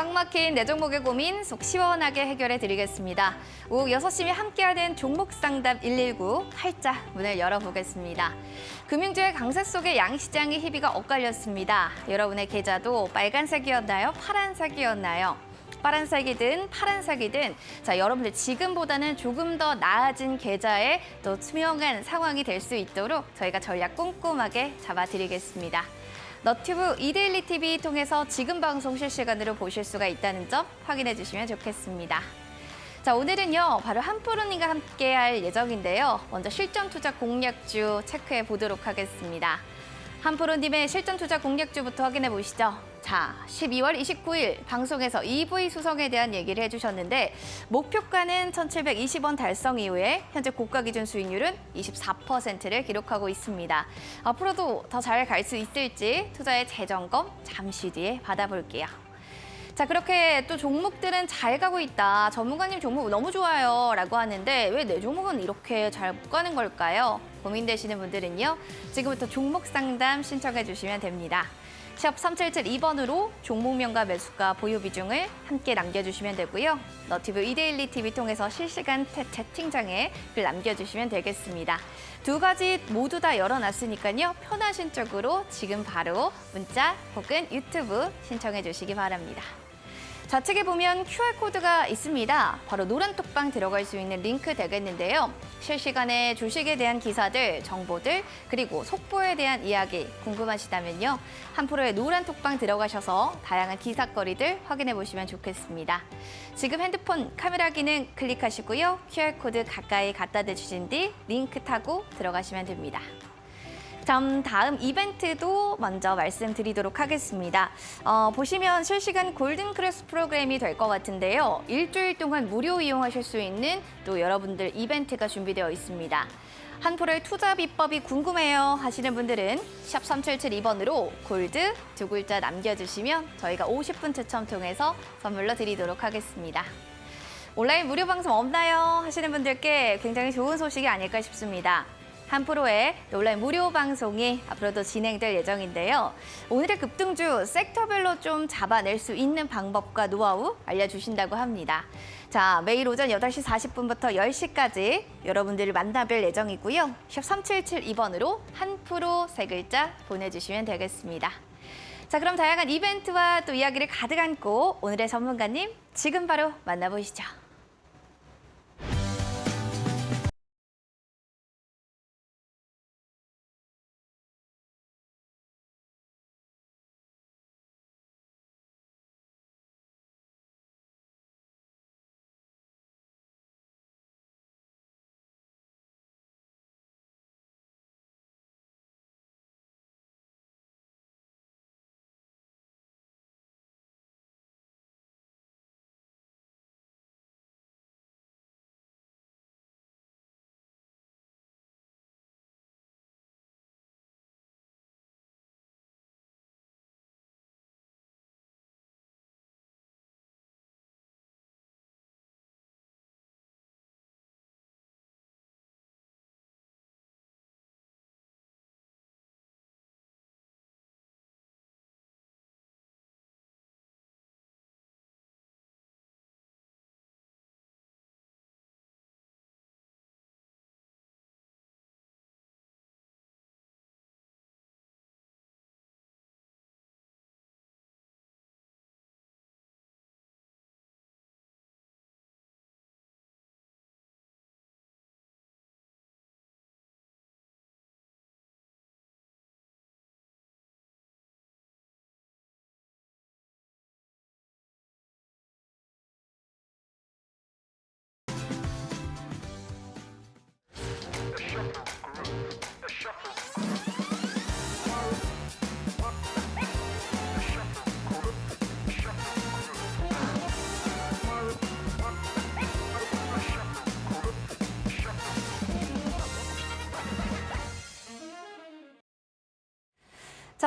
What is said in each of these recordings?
꽉 막힌 내 종목의 고민 속 시원하게 해결해 드리겠습니다. 오후 6시면 함께하는 종목 상담 119 활짝 문을 열어보겠습니다. 금융주의 강세 속에 양시장의 희비가 엇갈렸습니다. 여러분의 계좌도 빨간색이었나요? 파란색이었나요? 파란색이든 파란색이든 여러분들 지금보다는 조금 더 나아진 계좌에 또 투명한 상황이 될 수 있도록 저희가 전략 꼼꼼하게 잡아드리겠습니다. 너튜브 이데일리 TV 통해서 지금 방송 실시간으로 보실 수가 있다는 점 확인해 주시면 좋겠습니다. 오늘은요, 바로 한프로님과 함께할 예정인데요. 먼저 실전 투자 공략주 체크해 보도록 하겠습니다. 한프로님의 실전 투자 공략주부터 확인해 보시죠. 12월 29일 방송에서 EV 수성에 대한 얘기를 해주셨는데 목표가는 1,720원 달성 이후에 현재 고가 기준 수익률은 24%를 기록하고 있습니다. 앞으로도 더 잘 갈 수 있을지 투자의 재점검 잠시 뒤에 받아볼게요. 그렇게 또 종목들은 잘 가고 있다. 전문가님 종목 너무 좋아요 라고 하는데 왜 내 종목은 이렇게 잘 못 가는 걸까요? 고민되시는 분들은요. 지금부터 종목 상담 신청해 주시면 됩니다. 샵 3772번으로 종목명과 매수가 보유 비중을 함께 남겨주시면 되고요. 너튜브 이데일리 TV 통해서 실시간 채팅창에 글 남겨주시면 되겠습니다. 두 가지 모두 다 열어놨으니까요. 편하신 쪽으로 지금 바로 문자 혹은 유튜브 신청해 주시기 바랍니다. 좌측에 보면 QR코드가 있습니다. 바로 노란 톡방 들어갈 수 있는 링크 되겠는데요. 실시간에 주식에 대한 기사들, 정보들, 그리고 속보에 대한 이야기 궁금하시다면요. 한프로의 노란 톡방 들어가셔서 다양한 기사거리들 확인해 보시면 좋겠습니다. 지금 핸드폰 카메라 기능 클릭하시고요. QR코드 가까이 갖다 대주신 뒤 링크 타고 들어가시면 됩니다. 다음 이벤트도 먼저 말씀드리도록 하겠습니다. 보시면 실시간 골든크래스 프로그램이 될 것 같은데요. 일주일 동안 무료 이용하실 수 있는 또 여러분들 이벤트가 준비되어 있습니다. 한프로의 투자 비법이 궁금해요 하시는 분들은 샵 3772번으로 골드 두 글자 남겨주시면 저희가 50분 추첨 통해서 선물로 드리도록 하겠습니다. 온라인 무료 방송 없나요? 하시는 분들께 굉장히 좋은 소식이 아닐까 싶습니다. 한프로의 온라인 무료 방송이 앞으로도 진행될 예정인데요. 오늘의 급등주 섹터별로 좀 잡아낼 수 있는 방법과 노하우 알려주신다고 합니다. 매일 오전 8시 40분부터 10시까지 여러분들을 만나뵐 예정이고요. 샵 3772번으로 한프로 세 글자 보내주시면 되겠습니다. 그럼 다양한 이벤트와 또 이야기를 가득 안고 오늘의 전문가님 지금 바로 만나보시죠.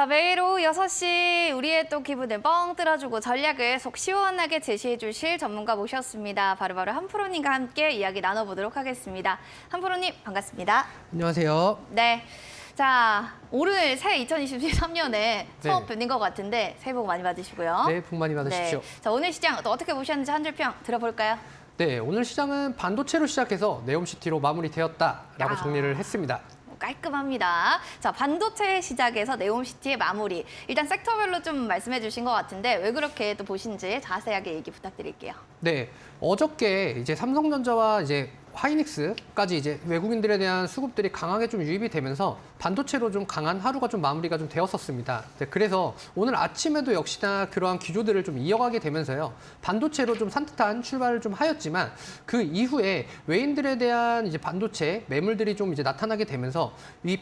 매일 오후 6시 우리의 또 기분을 뻥 뚫어주고 전략을 속 시원하게 제시해 주실 전문가 모셨습니다. 바로바로 한프로님과 함께 이야기 나눠보도록 하겠습니다. 한프로님 반갑습니다. 안녕하세요. 네. 자, 오늘 새 2023년에 처음 뵙는 것 같은데 새해 복 많이 받으시고요. 네, 복 많이 받으십시오. 네. 자, 오늘 시장 또 어떻게 보셨는지 한 줄 평 들어볼까요? 네, 오늘 시장은 반도체로 시작해서 네옴시티로 마무리되었다라고 정리를 했습니다. 깔끔합니다. 자, 반도체 시작에서 네옴시티의 마무리. 일단 섹터별로 좀 말씀해 주신 것 같은데 왜 그렇게 또 보신지 자세하게 얘기 부탁드릴게요. 네, 어저께 이제 삼성전자와 이제 하이닉스까지 이제 외국인들에 대한 수급들이 강하게 좀 유입이 되면서 반도체로 좀 강한 하루가 좀 마무리가 좀 되었었습니다. 네, 그래서 오늘 아침에도 역시나 그러한 기조들을 좀 이어가게 되면서요. 반도체로 좀 산뜻한 출발을 좀 하였지만 그 이후에 외인들에 대한 이제 반도체 매물들이 좀 이제 나타나게 되면서 이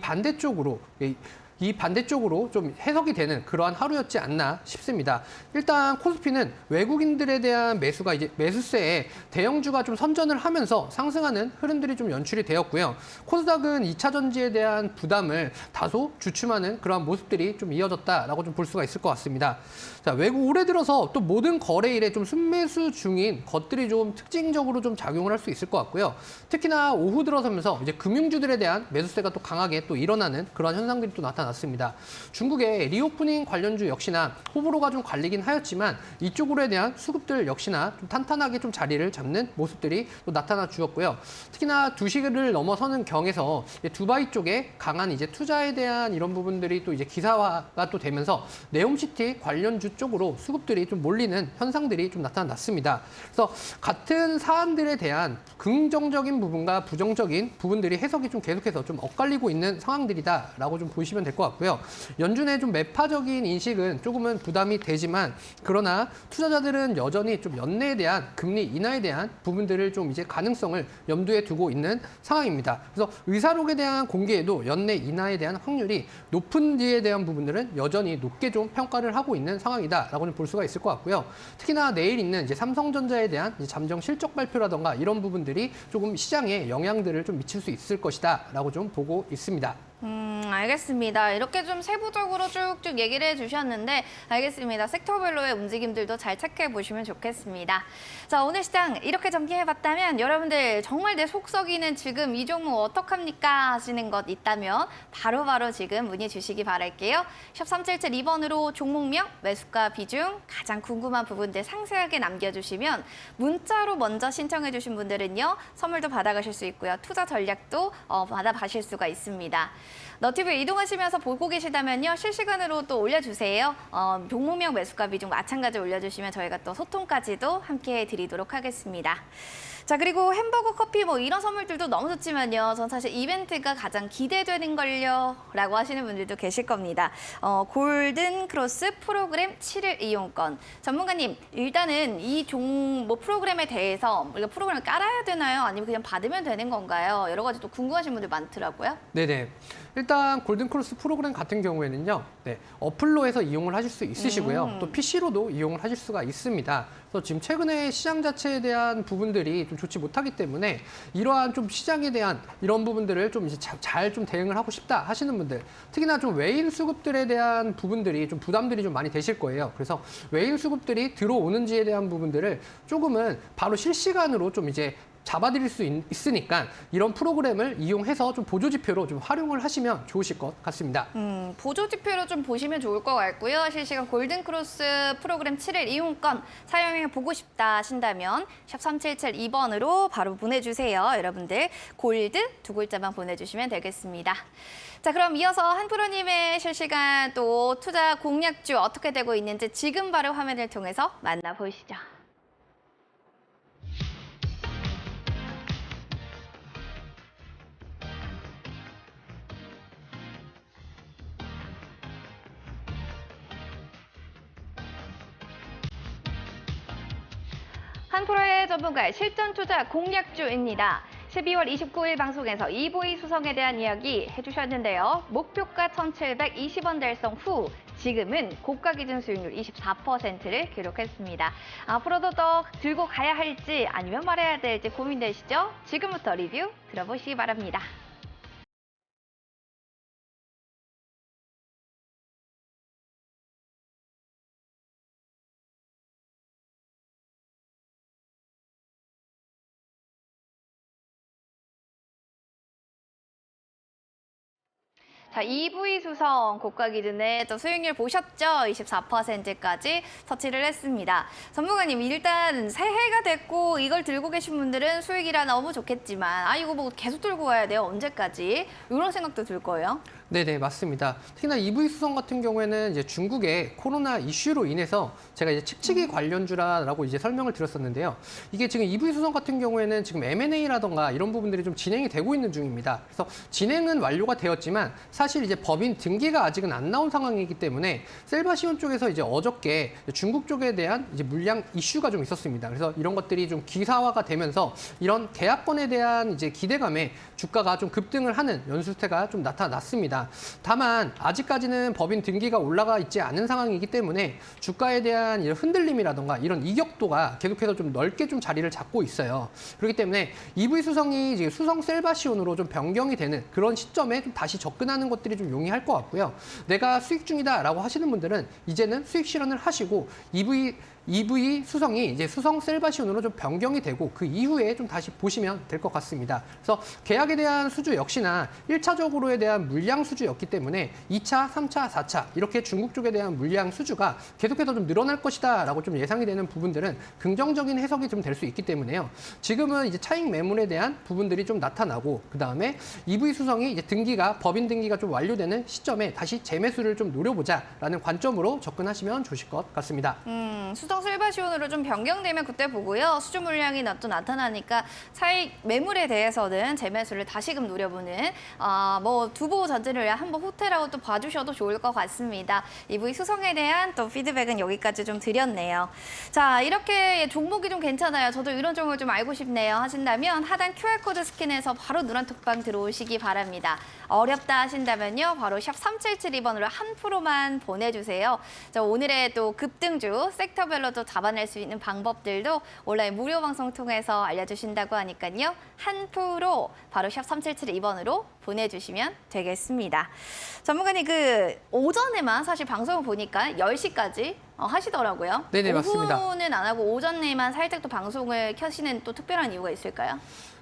반대쪽으로 좀 해석이 되는 그러한 하루였지 않나 싶습니다. 일단 코스피는 외국인들에 대한 매수가 이제 매수세에 대형주가 좀 선전을 하면서 상승하는 흐름들이 좀 연출이 되었고요. 코스닥은 2차 전지에 대한 부담을 다소 주춤하는 그러한 모습들이 좀 이어졌다라고 좀 볼 수가 있을 것 같습니다. 자, 외국 올해 들어서 또 모든 거래일에 좀 순매수 중인 것들이 좀 특징적으로 좀 작용을 할 수 있을 것 같고요. 특히나 오후 들어서면서 이제 금융주들에 대한 매수세가 또 강하게 또 일어나는 그런 현상들이 또 나타났습니다. 중국의 리오프닝 관련주 역시나 호불호가 좀 갈리긴 하였지만 이쪽으로에 대한 수급들 역시나 좀 탄탄하게 좀 자리를 잡는 모습들이 또 나타나 주었고요. 특히나 2시를 넘어서는 경에서 두바이 쪽에 강한 이제 투자에 대한 이런 부분들이 또 이제 기사화가 또 되면서 네옴시티 관련주 쪽으로 수급들이 좀 몰리는 현상들이 좀 나타났습니다. 그래서 같은 사안들에 대한 긍정적인 부분과 부정적인 부분들이 해석이 좀 계속해서 좀 엇갈리고 있는 상황들이다라고 좀 보시면 될 것 같고요. 연준의 좀 매파적인 인식은 조금은 부담이 되지만 그러나 투자자들은 여전히 좀 연내에 대한 금리 인하에 대한 부분들을 좀 이제 가능성을 염두에 두고 있는 상황입니다. 그래서 의사록에 대한 공개에도 연내 인하에 대한 확률이 높은지에 대한 부분들은 여전히 높게 좀 평가를 하고 있는 상황이다라고 볼 수가 있을 것 같고요. 특히나 내일 있는 이제 삼성전자에 대한 이제 잠정 실적 발표라던가 이런 부분들이 조금 시장에 영향들을 좀 미칠 수 있을 것이다라고 좀 보고 있습니다. 알겠습니다. 이렇게 좀 세부적으로 쭉쭉 얘기를 해주셨는데 알겠습니다. 섹터별로의 움직임들도 잘 체크해 보시면 좋겠습니다. 자, 오늘 시장 이렇게 정리해봤다면 여러분들 정말 내 속 썩이는 지금 이 종목 어떡합니까 하시는 것 있다면 바로바로 지금 문의 주시기 바랄게요. 샵 3772번으로 종목명, 매수가 비중, 가장 궁금한 부분들 상세하게 남겨주시면 문자로 먼저 신청해 주신 분들은요. 선물도 받아가실 수 있고요. 투자 전략도 받아가실 수가 있습니다. 너튜브 이동하시면서 보고 계시다면요. 실시간으로 또 올려주세요. 종목명 매수가 비중 마찬가지로 올려주시면 저희가 또 소통까지도 함께 드리도록 하겠습니다. 자, 그리고 햄버거, 커피 뭐 이런 선물들도 너무 좋지만요. 전 사실 이벤트가 가장 기대되는 걸요 라고 하시는 분들도 계실 겁니다. 골든 크로스 프로그램 7일 이용권. 전문가님, 일단은 이 프로그램에 대해서 우리가 프로그램을 깔아야 되나요? 아니면 그냥 받으면 되는 건가요? 여러 가지 또 궁금하신 분들 많더라고요. 네네. 일단 골든크로스 프로그램 같은 경우에는요. 네, 어플로 해서 이용을 하실 수 있으시고요. 또 PC로도 이용을 하실 수가 있습니다. 그래서 지금 최근에 시장 자체에 대한 부분들이 좀 좋지 못하기 때문에 이러한 좀 시장에 대한 이런 부분들을 좀 이제 잘 좀 대응을 하고 싶다 하시는 분들, 특히나 좀 외인 수급들에 대한 부분들이 좀 부담들이 좀 많이 되실 거예요. 그래서 외인 수급들이 들어오는지에 대한 부분들을 조금은 바로 실시간으로 좀 이제 잡아드릴 수 있으니까 이런 프로그램을 이용해서 좀 보조지표로 좀 활용을 하시면 좋으실 것 같습니다. 보조지표로 좀 보시면 좋을 것 같고요. 실시간 골든크로스 프로그램 7일 이용권 사용해 보고 싶다 하신다면 샵 3772번으로 바로 보내주세요. 여러분들 골드 두 글자만 보내주시면 되겠습니다. 자, 그럼 이어서 한프로님의 실시간 또 투자 공략주 어떻게 되고 있는지 지금 바로 화면을 통해서 만나보시죠. 한프로의 전문가의 실전 투자 공략주입니다. 12월 29일 방송에서 이보이 수성에 대한 이야기 해주셨는데요. 목표가 1,720원 달성 후 지금은 고가 기준 수익률 24%를 기록했습니다. 앞으로도 더 들고 가야 할지 아니면 말아야 될지 고민되시죠? 지금부터 리뷰 들어보시기 바랍니다. 자, EV 수성 고가 기준에 또 수익률 보셨죠? 24%까지 터치를 했습니다. 전문가님, 일단 새해가 됐고 이걸 들고 계신 분들은 수익이라 너무 좋겠지만 아, 이거 뭐 계속 들고 가야 돼요? 언제까지? 이런 생각도 들 거예요. 네네, 맞습니다. 특히나 EV 수성 같은 경우에는 이제 중국의 코로나 이슈로 인해서 제가 이제 칙칙이 관련주라고 이제 설명을 드렸었는데요. 이게 지금 EV 수성 같은 경우에는 지금 M&A라던가 이런 부분들이 좀 진행이 되고 있는 중입니다. 그래서 진행은 완료가 되었지만 사실 이제 법인 등기가 아직은 안 나온 상황이기 때문에 셀바시온 쪽에서 이제 어저께 중국 쪽에 대한 이제 물량 이슈가 좀 있었습니다. 그래서 이런 것들이 좀 기사화가 되면서 이런 계약권에 대한 이제 기대감에 주가가 좀 급등을 하는 연수세가 좀 나타났습니다. 다만 아직까지는 법인 등기가 올라가 있지 않은 상황이기 때문에 주가에 대한 이런 흔들림이라던가 이런 이격도가 계속해서 좀 넓게 좀 자리를 잡고 있어요. 그렇기 때문에 EV 수성이 이제 수성 셀바시온으로 좀 변경이 되는 그런 시점에 좀 다시 접근하는 것들이 좀 용이할 것 같고요. 내가 수익 중이다라고 하시는 분들은 이제는 수익 실현을 하시고 EV 수성이 이제 수성 셀바시온으로 좀 변경이 되고 그 이후에 좀 다시 보시면 될 것 같습니다. 그래서 계약에 대한 수주 역시나 1차적으로에 대한 물량 수주였기 때문에 2차, 3차, 4차 이렇게 중국 쪽에 대한 물량 수주가 계속해서 좀 늘어날 것이다라고 좀 예상이 되는 부분들은 긍정적인 해석이 좀 될 수 있기 때문에요. 지금은 이제 차익 매물에 대한 부분들이 좀 나타나고 그다음에 EV 수성이 이제 등기가 법인 등기가 좀 완료되는 시점에 다시 재매수를 좀 노려보자라는 관점으로 접근하시면 좋으실 것 같습니다. 수성 셀바시온으로 좀 변경되면 그때 보고요. 수주 물량이 또 나타나니까 차익 매물에 대해서는 재매수를 다시금 노려보는 뭐 두보 전진을 위한 한번 호텔하고 또 봐주셔도 좋을 것 같습니다. EV 수성에 대한 또 피드백은 여기까지 좀 드렸네요. 자, 이렇게 종목이 좀 괜찮아요. 저도 이런 종목을 좀 알고 싶네요 하신다면 하단 QR코드 스캔해서 바로 누란톡방 들어오시기 바랍니다. 어렵다 하신다면요. 바로 샵 3772번으로 한 프로만 보내주세요. 자, 오늘의 또 급등주 섹터별로도 잡아낼 수 있는 방법들도 온라인 무료 방송 통해서 알려주신다고 하니까요. 한 프로 바로 샵 3772번으로 보내주시면 되겠습니다. 전문가님, 그 오전에만 사실 방송을 보니까 10시까지 하시더라고요. 네네, 맞습니다. 오후는 안 하고 오전에만 살짝 또 방송을 켜시는 또 특별한 이유가 있을까요?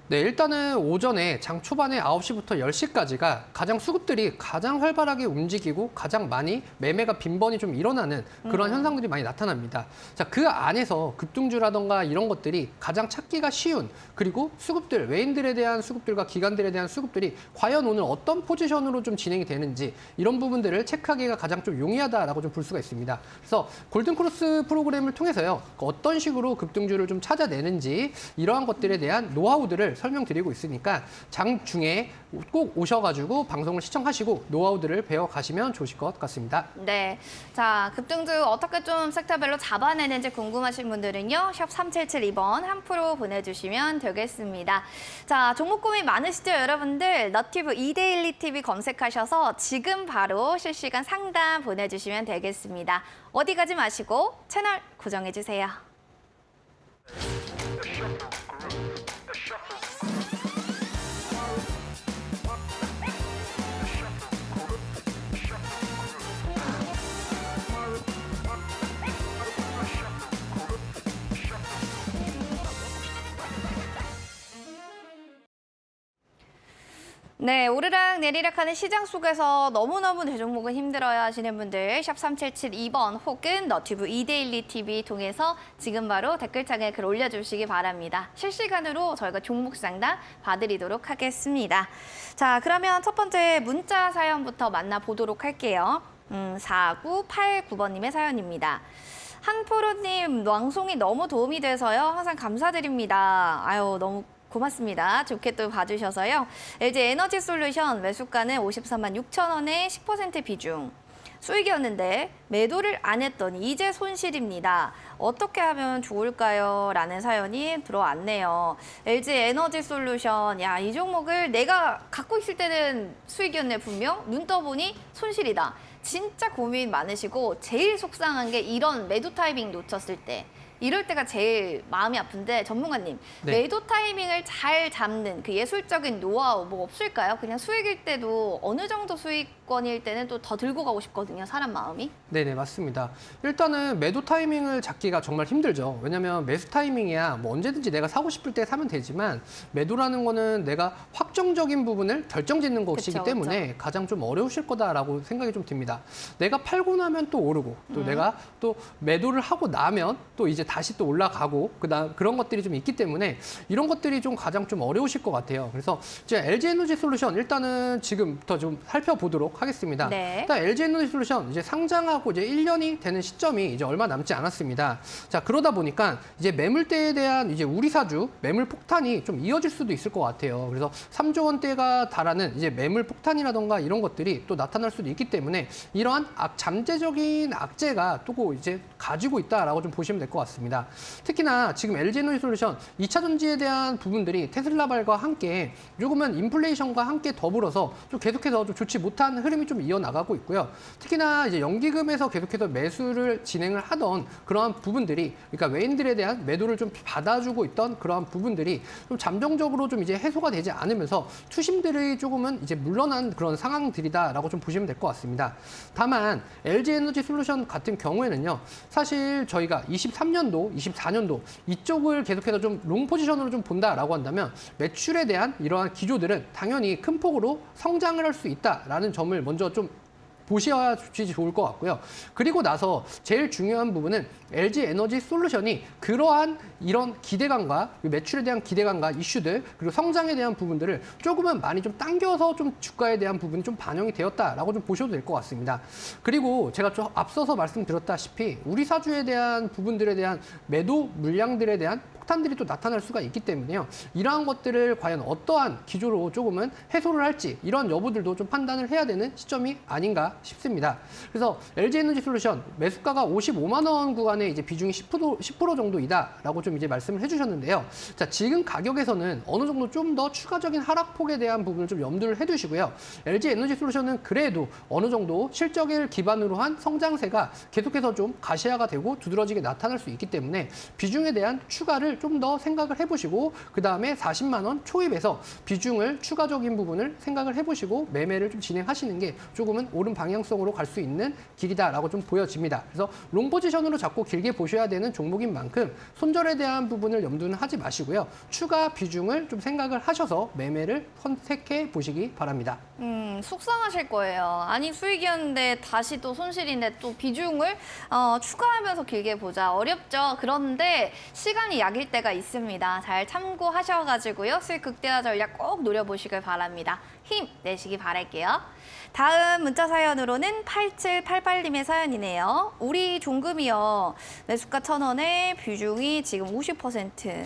네, 일단은 오전에 장 초반에 9시부터 10시까지가 가장 수급들이 가장 활발하게 움직이고 가장 많이 매매가 빈번히 좀 일어나는 그런 현상들이 많이 나타납니다. 자, 그 안에서 급등주라던가 이런 것들이 가장 찾기가 쉬운 그리고 수급들, 외인들에 대한 수급들과 기관들에 대한 수급들이 과연 오늘 어떤 포지션으로 좀 진행이 되는지 이런 부분들을 체크하기가 가장 좀 용이하다라고 좀 볼 수가 있습니다. 그래서 골든크로스 프로그램을 통해서요. 어떤 식으로 급등주를 좀 찾아내는지 이러한 것들에 대한 노하우들을 설명드리고 있으니까 장 중에 꼭 오셔가지고 방송을 시청하시고 노하우들을 배워가시면 좋으실 것 같습니다. 네, 자, 급등주 어떻게 좀 섹터별로 잡아내는지 궁금하신 분들은요. 샵 3772번 한 프로 보내주시면 되겠습니다. 자, 종목 고민 많으시죠, 여러분들? 너튜브 이데일리 TV 검색하셔서 지금 바로 실시간 상담 보내주시면 되겠습니다. 어디 가지 마시고 채널 고정해주세요. 네, 오르락 내리락하는 시장 속에서 너무너무 대종목은 힘들어야 하시는 분들 샵 3772번 혹은 너튜브 이데일리 TV 통해서 지금 바로 댓글창에 글 올려주시기 바랍니다. 실시간으로 저희가 종목 상담 봐드리도록 하겠습니다. 자, 그러면 첫 번째 문자 사연부터 만나보도록 할게요. 4989번님의 사연입니다. 한프로님, 방송이 너무 도움이 돼서요. 항상 감사드립니다. 아유, 너무 고맙습니다. 좋게 또 봐주셔서요. LG 에너지 솔루션 매수가는 53만 6천 원에 10% 비중. 수익이었는데 매도를 안 했더니 이제 손실입니다. 어떻게 하면 좋을까요? 라는 사연이 들어왔네요. LG 에너지 솔루션, 야, 이 종목을 내가 갖고 있을 때는 수익이었네 분명. 눈 떠보니 손실이다. 진짜 고민 많으시고 제일 속상한 게 이런 매도 타이밍 놓쳤을 때 이럴 때가 제일 마음이 아픈데 전문가님, 네. 매도 타이밍을 잘 잡는 그 예술적인 노하우 뭐 없을까요? 그냥 수익일 때도 어느 정도 수익권일 때는 또 더 들고 가고 싶거든요, 사람 마음이. 네네, 맞습니다. 일단은 매도 타이밍을 잡기가 정말 힘들죠. 왜냐면 매수 타이밍이야 뭐 언제든지 내가 사고 싶을 때 사면 되지만 매도라는 거는 내가 확정적인 부분을 결정짓는 것이기 그쵸, 때문에 가장 좀 어려우실 거다라고 생각이 좀 듭니다. 내가 팔고 나면 또 오르고 또 내가 또 매도를 하고 나면 또 이제 다시 또 올라가고 그다음 그런 것들이 좀 있기 때문에 이런 것들이 좀 가장 좀 어려우실 것 같아요. 그래서 이제 LG에너지솔루션 일단은 지금부터 좀 살펴보도록 하겠습니다. 네. 일단 LG에너지솔루션 이제 상장하고 이제 1년이 되는 시점이 이제 얼마 남지 않았습니다. 자, 그러다 보니까 이제 매물대에 대한 이제 우리 사주 매물 폭탄이 좀 이어질 수도 있을 것 같아요. 그래서 3조 원대가 달하는 이제 매물 폭탄이라던가 이런 것들이 또 나타날 수도 있기 때문에 이러한 잠재적인 악재가 또 이제 가지고 있다라고 좀 보시면 될 것 같습니다. 특히나 지금 LG에너지솔루션 2차 전지에 대한 부분들이 테슬라발과 함께 조금은 인플레이션과 함께 더불어서 좀 계속해서 좀 좋지 못한 흐름이 좀 이어나가고 있고요. 특히나 이제 연기금에서 계속해서 매수를 진행을 하던 그러한 부분들이, 그러니까 외인들에 대한 매도를 좀 받아주고 있던 그러한 부분들이 좀 잠정적으로 좀 이제 해소가 되지 않으면서 투심들이 조금은 이제 물러난 그런 상황들이다라고 좀 보시면 될 것 같습니다. 다만 LG에너지솔루션 같은 경우에는요, 사실 저희가 23년도, 24년도 이쪽을 계속해서 좀 롱 포지션으로 좀 본다라고 한다면 매출에 대한 이러한 기조들은 당연히 큰 폭으로 성장을 할 수 있다라는 점을 먼저 좀 보셔야 좋을 것 같고요. 그리고 나서 제일 중요한 부분은 LG에너지솔루션이 그러한 이런 기대감과 매출에 대한 기대감과 이슈들 그리고 성장에 대한 부분들을 조금은 많이 좀 당겨서 좀 주가에 대한 부분이 좀 반영이 되었다라고 좀 보셔도 될 것 같습니다. 그리고 제가 좀 앞서서 말씀드렸다시피 우리 사주에 대한 부분들에 대한 매도 물량들에 대한 폭탄들이 또 나타날 수가 있기 때문에요. 이러한 것들을 과연 어떠한 기조로 조금은 해소를 할지 이런 여부들도 좀 판단을 해야 되는 시점이 아닌가 싶습니다. 그래서 LG에너지솔루션 매수가가 55만 원 구간에 이제 비중이 10% 정도이다라고 좀 이제 말씀을 해주셨는데요. 자, 지금 가격에서는 어느 정도 좀 더 추가적인 하락폭에 대한 부분을 좀 염두를 해두시고요. LG에너지솔루션은 그래도 어느 정도 실적을 기반으로 한 성장세가 계속해서 좀 가시화가 되고 두드러지게 나타날 수 있기 때문에 비중에 대한 추가를 좀 더 생각을 해보시고 그 다음에 40만 원 초입에서 비중을 추가적인 부분을 생각을 해보시고 매매를 좀 진행하시는 게 조금은 옳은 방향성으로 갈 수 있는 길이다라고 좀 보여집니다. 그래서 롱 포지션으로 잡고 길게 보셔야 되는 종목인 만큼 손절에 대한 부분을 염두는 하지 마시고요. 추가 비중을 좀 생각을 하셔서 매매를 선택해 보시기 바랍니다. 속상하실 거예요. 아니 수익이었는데 다시 또 손실인데 또 비중을 추가하면서 길게 보자. 어렵죠. 그런데 시간이 약일 때가 있습니다. 잘 참고하셔가지고요. 수익 극대화 전략 꼭 노려보시길 바랍니다. 힘 내시기 바랄게요. 다음 문자 사연으로는 8788님의 사연이네요. 우리 종금이요. 매수가 1,000원에 비중이 지금 50%.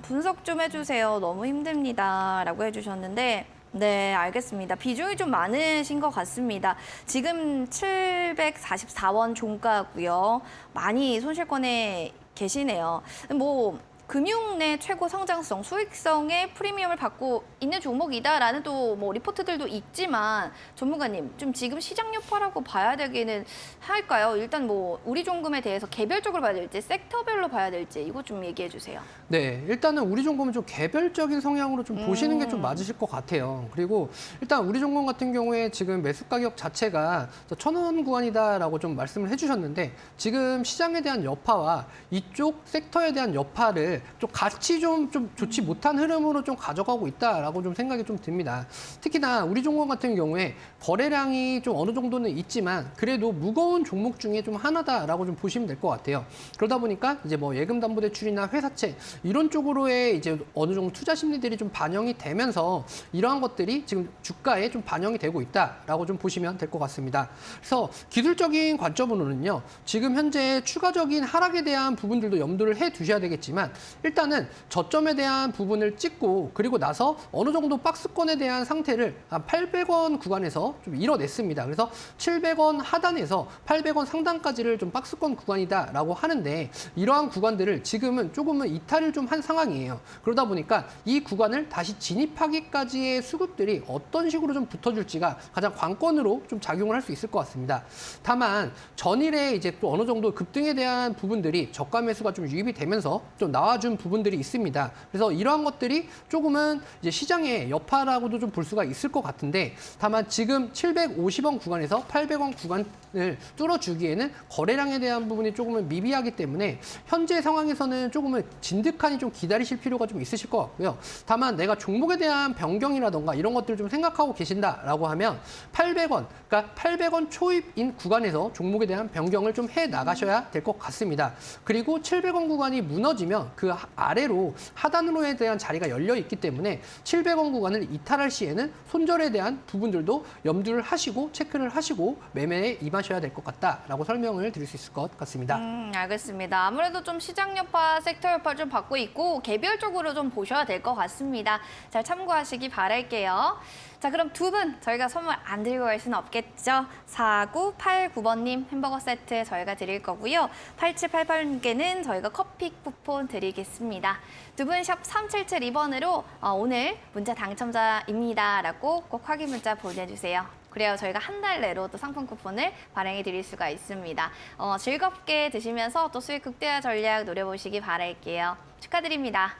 분석 좀 해주세요. 너무 힘듭니다. 라고 해주셨는데 네, 알겠습니다. 비중이 좀 많으신 것 같습니다. 지금 744원 종가고요. 많이 손실권에 계시네요. 뭐 금융 내 최고 성장성, 수익성의 프리미엄을 받고 있는 종목이다라는 또 뭐 리포트들도 있지만 전문가님 좀 지금 시장 여파라고 봐야 되기는 할까요? 일단 뭐 우리 종금에 대해서 개별적으로 봐야 될지 섹터별로 봐야 될지 이거 좀 얘기해 주세요. 네, 일단은 우리 종금은 좀 개별적인 성향으로 좀 보시는 게 좀 맞으실 것 같아요. 그리고 일단 우리 종금 같은 경우에 지금 매수 가격 자체가 1,000원 구간이다라고 좀 말씀을 해주셨는데 지금 시장에 대한 여파와 이쪽 섹터에 대한 여파를 좀 같이 좀 좋지 못한 흐름으로 좀 가져가고 있다라고 좀 생각이 좀 듭니다. 특히나 우리 종목 같은 경우에 거래량이 좀 어느 정도는 있지만 그래도 무거운 종목 중에 좀 하나다라고 좀 보시면 될 것 같아요. 그러다 보니까 이제 뭐 예금담보대출이나 회사채 이런 쪽으로의 이제 어느 정도 투자 심리들이 좀 반영이 되면서 이러한 것들이 지금 주가에 좀 반영이 되고 있다라고 좀 보시면 될 것 같습니다. 그래서 기술적인 관점으로는요, 지금 현재 추가적인 하락에 대한 부분들도 염두를 해 두셔야 되겠지만 일단은 저점에 대한 부분을 찍고 그리고 나서 어느 정도 박스권에 대한 상태를 한 800원 구간에서 좀 이뤄냈습니다. 그래서 700원 하단에서 800원 상단까지를 좀 박스권 구간이다라고 하는데 이러한 구간들을 지금은 조금은 이탈을 좀 한 상황이에요. 그러다 보니까 이 구간을 다시 진입하기까지의 수급들이 어떤 식으로 좀 붙어줄지가 가장 관건으로 좀 작용을 할 수 있을 것 같습니다. 다만 전일에 이제 또 어느 정도 급등에 대한 부분들이 저가 매수가 좀 유입이 되면서 좀 나와준 부분들이 있습니다. 그래서 이러한 것들이 조금은 이제 시장의 여파라고도 좀 볼 수가 있을 것 같은데 다만 지금 750원 구간에서 800원 구간을 뚫어주기에는 거래량에 대한 부분이 조금은 미비하기 때문에 현재 상황에서는 조금은 진득하니 좀 기다리실 필요가 좀 있으실 것 같고요. 다만 내가 종목에 대한 변경이라던가 이런 것들을 좀 생각하고 계신다라고 하면 800원, 그러니까 800원 초입인 구간에서 종목에 대한 변경을 좀 해 나가셔야 될 것 같습니다. 그리고 700원 구간이 무너지면 그 아래로 하단으로에 대한 자리가 열려 있기 때문에 700원 구간을 이탈할 시에는 손절에 대한 부분들도 염두를 하시고 체크를 하시고 매매에 임하셔야 될 것 같다라고 설명을 드릴 수 있을 것 같습니다. 알겠습니다. 아무래도 좀 시장 여파, 섹터 여파를 좀 받고 있고 개별적으로 좀 보셔야 될 것 같습니다. 잘 참고하시기 바랄게요. 자, 그럼 두 분 저희가 선물 안 들고 갈 수는 없겠죠. 4989번님 햄버거 세트 저희가 드릴 거고요. 8788님께는 저희가 커피 쿠폰 드리겠습니다. 두 분 샵 3772번으로 오늘 문자 당첨자입니다라고 꼭 확인 문자 보내주세요. 그래야 저희가 한 달 내로 또 상품 쿠폰을 발행해 드릴 수가 있습니다. 즐겁게 드시면서 또 수익 극대화 전략 노려보시기 바랄게요. 축하드립니다.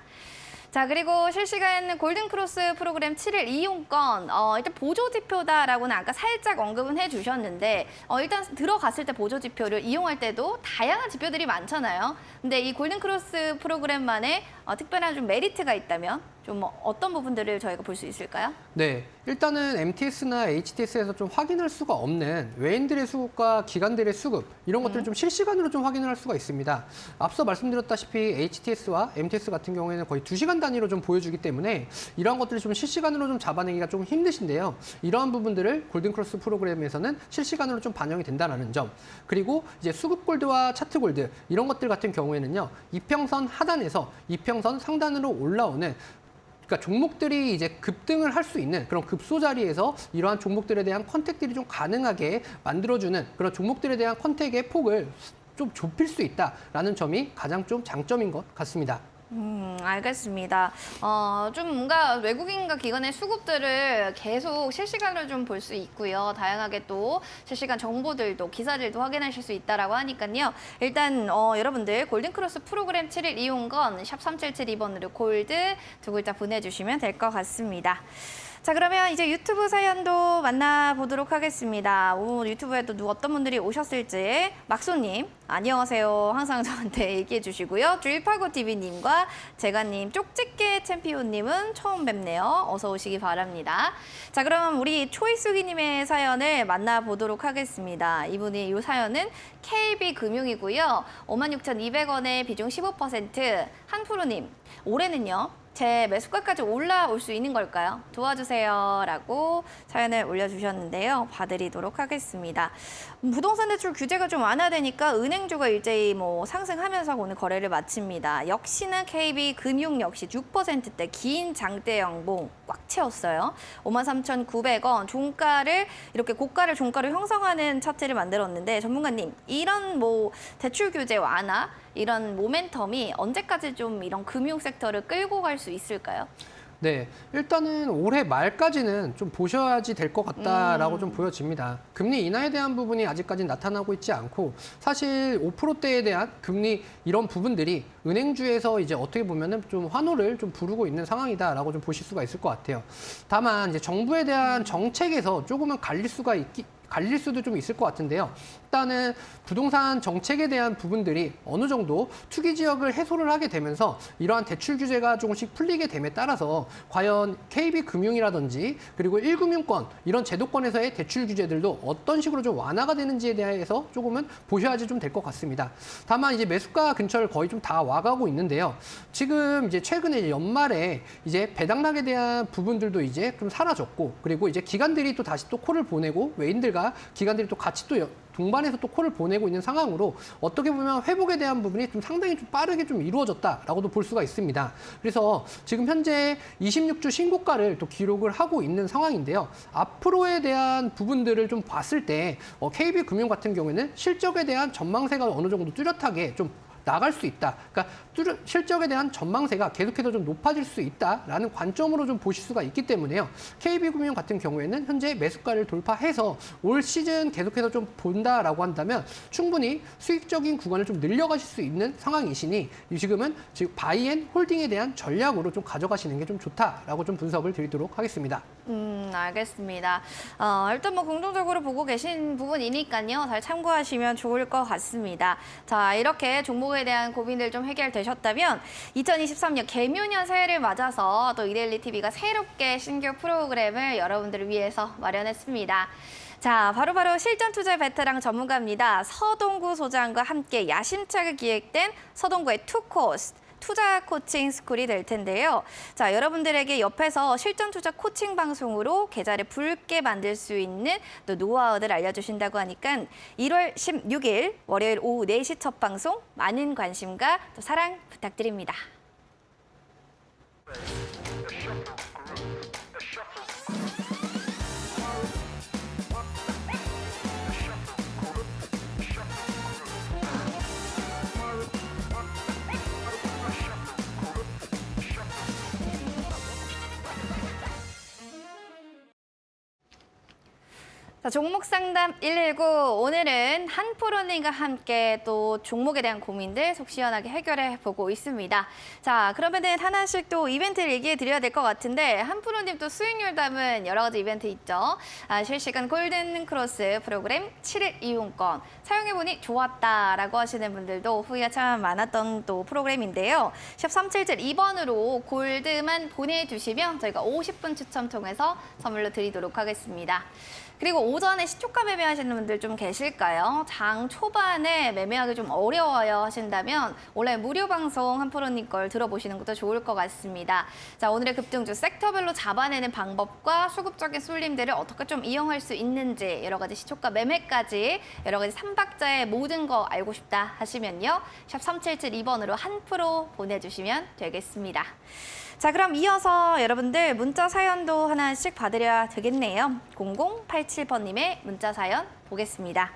자, 그리고 실시간 골든크로스 프로그램 7일 이용권, 일단 보조지표다라고는 아까 살짝 언급은 해주셨는데, 일단 들어갔을 때 보조지표를 이용할 때도 다양한 지표들이 많잖아요. 근데 이 골든크로스 프로그램만의 특별한 좀 메리트가 있다면 좀 어떤 부분들을 저희가 볼 수 있을까요? 네, 일단은 MTS나 HTS에서 좀 확인할 수가 없는 외인들의 수급과 기관들의 수급 이런 것들을 좀 실시간으로 좀 확인을 할 수가 있습니다. 앞서 말씀드렸다시피 HTS와 MTS 같은 경우에는 거의 2시간 단위로 좀 보여주기 때문에 이러한 것들을 좀 실시간으로 좀 잡아내기가 좀 힘드신데요. 이러한 부분들을 골든크로스 프로그램에서는 실시간으로 좀 반영이 된다는 점. 그리고 이제 수급골드와 차트골드 이런 것들 같은 경우에는요. 이평선 하단에서 이평선 상단으로 올라오는 그러니까 종목들이 이제 급등을 할 수 있는 그런 급소 자리에서 이러한 종목들에 대한 컨택들이 좀 가능하게 만들어주는 그런 종목들에 대한 컨택의 폭을 좀 좁힐 수 있다라는 점이 가장 좀 장점인 것 같습니다. 알겠습니다. 좀 뭔가 외국인과 기관의 수급들을 계속 실시간으로 좀 볼 수 있고요. 다양하게 또 실시간 정보들도 기사들도 확인하실 수 있다라고 하니까요. 일단 여러분들 골든크로스 프로그램 7일 이용권 샵 3772번으로 골드 두 글자 보내주시면 될 것 같습니다. 자, 그러면 이제 유튜브 사연도 만나보도록 하겠습니다. 오늘 유튜브에도 어떤 분들이 오셨을지 막소님 안녕하세요. 항상 저한테 얘기해 주시고요. 주일파고TV님과 재가님, 쪽집게 챔피온님은 처음 뵙네요. 어서 오시기 바랍니다. 자, 그럼 우리 초이수기님의 사연을 만나보도록 하겠습니다. 이분이 이 사연은 KB금융이고요. 56,200원에 비중 15%, 한프로님, 올해는요. 제 매수가까지 올라올 수 있는 걸까요? 도와주세요. 라고 사연을 올려주셨는데요. 봐드리도록 하겠습니다. 부동산 대출 규제가 좀 완화되니까 은행주가 일제히 상승하면서 오늘 거래를 마칩니다. 역시나 KB금융 역시 6%대 긴 장대 양봉 꽉 채웠어요. 53,900원 종가를 이렇게 고가를 종가로 형성하는 차트를 만들었는데 전문가님 이런 대출 규제 완화 이런 모멘텀이 언제까지 좀 이런 금융 섹터를 끌고 갈 수 있을까요? 네, 일단은 올해 말까지는 좀 보셔야지 될 것 같다라고 좀 보여집니다. 금리 인하에 대한 부분이 아직까지 나타나고 있지 않고 사실 5%대에 대한 금리 이런 부분들이 은행주에서 이제 어떻게 보면은 좀 환호를 좀 부르고 있는 상황이다라고 좀 보실 수가 있을 것 같아요. 다만 이제 정부에 대한 정책에서 조금은 갈릴 수도 좀 있을 것 같은데요. 일단은 부동산 정책에 대한 부분들이 어느 정도 투기 지역을 해소를 하게 되면서 이러한 대출 규제가 조금씩 풀리게 됨에 따라서 과연 KB금융이라든지 그리고 1금융권 이런 제도권에서의 대출 규제들도 어떤 식으로 좀 완화가 되는지에 대해서 조금은 보셔야지 좀 될 것 같습니다. 다만 이제 매수가 근처를 거의 좀 다 와가고 있는데요. 지금 이제 최근에 이제 연말에 이제 배당락에 대한 부분들도 이제 좀 사라졌고 그리고 이제 기관들이 또 다시 또 콜을 보내고 외인들과 보니까 기관들이 또 같이 또 동반해서 또 콜을 보내고 있는 상황으로 어떻게 보면 회복에 대한 부분이 좀 상당히 좀 빠르게 좀 이루어졌다라고도 볼 수가 있습니다. 그래서 지금 현재 26주 신고가를 또 기록을 하고 있는 상황인데요. 앞으로에 대한 부분들을 좀 봤을 때 KB금융 같은 경우에는 실적에 대한 전망세가 어느 정도 뚜렷하게 좀 나갈 수 있다. 그러니까 실적에 대한 전망세가 계속해서 좀 높아질 수 있다라는 관점으로 좀 보실 수가 있기 때문에요. KB금융 같은 경우에는 현재 매수가를 돌파해서 올 시즌 계속해서 좀 본다라고 한다면 충분히 수익적인 구간을 좀 늘려가실 수 있는 상황이시니 지금은 바이앤 홀딩에 대한 전략으로 좀 가져가시는 게 좀 좋다라고 좀 분석을 드리도록 하겠습니다. 알겠습니다. 일단 뭐 긍정적으로 보고 계신 부분이니까요. 잘 참고하시면 좋을 것 같습니다. 자, 이렇게 종목에 대한 고민들 좀 해결되셨다면 2023년 개묘년 새해를 맞아서 또 이데일리 TV가 새롭게 신규 프로그램을 여러분들을 위해서 마련했습니다. 자, 바로 실전 투자 베테랑 전문가입니다. 서동구 소장과 함께 야심차게 기획된 서동구의 투코스 투자 코칭 스쿨이 될 텐데요. 자, 여러분들에게 옆에서 실전 투자 코칭 방송으로 계좌를 붉게 만들 수 있는 또 노하우들 알려주신다고 하니까 1월 16일 월요일 오후 4시 첫 방송 많은 관심과 또 사랑 부탁드립니다. 자, 종목 상담 119 오늘은 한프로님과 함께 또 종목에 대한 고민들 속 시원하게 해결해 보고 있습니다. 자, 그러면은 하나씩 또 이벤트를 얘기해 드려야 될 것 같은데 한프로님 또 수익률 담은 여러 가지 이벤트 있죠. 실시간 골든 크로스 프로그램 7일 이용권 사용해 보니 좋았다라고 하시는 분들도 후기가 참 많았던 또 프로그램인데요. 샵 3772번으로 골드만 보내주시면 저희가 50분 추첨 통해서 선물로 드리도록 하겠습니다. 그리고 오전에 시초가 매매하시는 분들 좀 계실까요? 장 초반에 매매하기 좀 어려워요 하신다면 온라인 무료 방송 한프로님 걸 들어보시는 것도 좋을 것 같습니다. 자, 오늘의 급등주 섹터별로 잡아내는 방법과 수급적인 쏠림들을 어떻게 좀 이용할 수 있는지 여러 가지 시초가 매매까지 여러 가지 삼박자의 모든 거 알고 싶다 하시면요. 샵 3772번으로 한프로 보내주시면 되겠습니다. 자, 그럼 이어서 여러분들 문자 사연도 하나씩 받으려 되겠네요. 0087번님의 문자 사연 보겠습니다.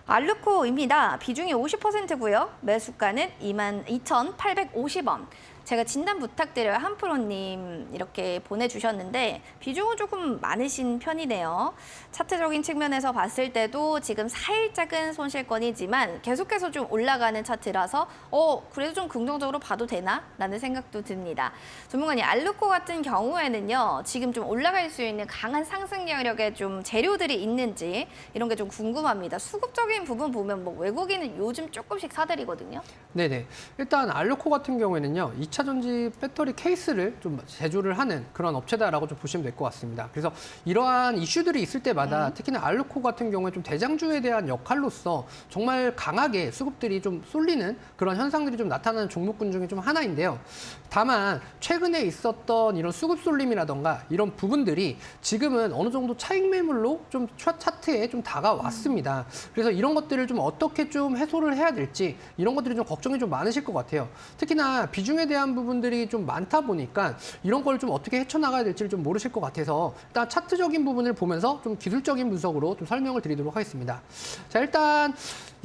알루코입니다. 비중이 50%고요. 매수가는 22,850원. 제가 진단 부탁드려요. 한프로님 이렇게 보내주셨는데 비중은 조금 많으신 편이네요. 차트적인 측면에서 봤을 때도 지금 살짝은 손실권이지만 계속해서 좀 올라가는 차트라서 그래도 좀 긍정적으로 봐도 되나? 라는 생각도 듭니다. 전문가님, 알루코 같은 경우에는요. 지금 좀 올라갈 수 있는 강한 상승 영역의 좀 재료들이 있는지 이런 게 좀 궁금합니다. 수급적인 부분 보면 뭐 외국인은 요즘 조금씩 사들이거든요. 네네. 일단 알루코 같은 경우에는요. 2차 전지 배터리 케이스를 좀 제조를 하는 그런 업체다라고 좀 보시면 될 것 같습니다. 그래서 이러한 이슈들이 있을 때마다 특히나 알루코 같은 경우에 좀 대장주에 대한 역할로서 정말 강하게 수급들이 좀 쏠리는 그런 현상들이 좀 나타나는 종목군 중에 좀 하나인데요. 다만 최근에 있었던 이런 수급 쏠림이라던가 이런 부분들이 지금은 어느 정도 차익 매물로 좀 차트에 좀 다가왔습니다. 그래서 이런 것들을 좀 어떻게 좀 해소를 해야 될지 이런 것들이 좀 걱정이 좀 많으실 것 같아요. 특히나 비중에 대한 부분들이 좀 많다 보니까 이런 걸 좀 어떻게 헤쳐나가야 될지를 좀 모르실 것 같아서 일단 차트적인 부분을 보면서 좀 기술적인 분석으로 좀 설명을 드리도록 하겠습니다. 자, 일단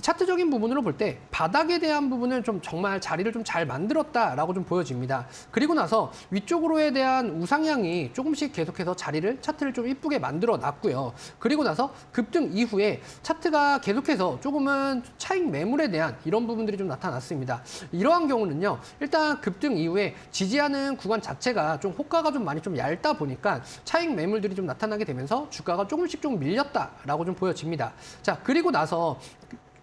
차트적인 부분으로 볼 때 바닥에 대한 부분은 좀 정말 자리를 좀 잘 만들었다라고 좀 보여집니다. 그리고 나서 위쪽으로에 대한 우상향이 조금씩 계속해서 차트를 좀 이쁘게 만들어 놨고요. 그리고 나서 급등 이후에 차트가 계속해서 조금은 차익 매물에 대한 이런 부분들이 좀 나타났습니다. 이러한 경우는요. 일단 급등 이후에 지지하는 구간 자체가 좀 호가가 좀 많이 좀 얇다 보니까 차익 매물들이 좀 나타나게 되면서 주가가 조금씩 좀 밀렸다라고 좀 보여집니다. 자, 그리고 나서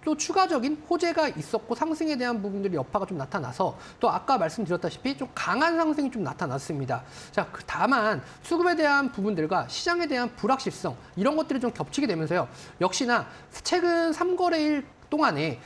또 추가적인 호재가 있었고 상승에 대한 부분들이 여파가 좀 나타나서 또 아까 말씀드렸다시피 좀 강한 상승이 좀 나타났습니다. 자, 다만 수급에 대한 부분들과 시장에 대한 불확실성 이런 것들이 좀 겹치게 되면서요. 역시나 최근 3거래일 동안에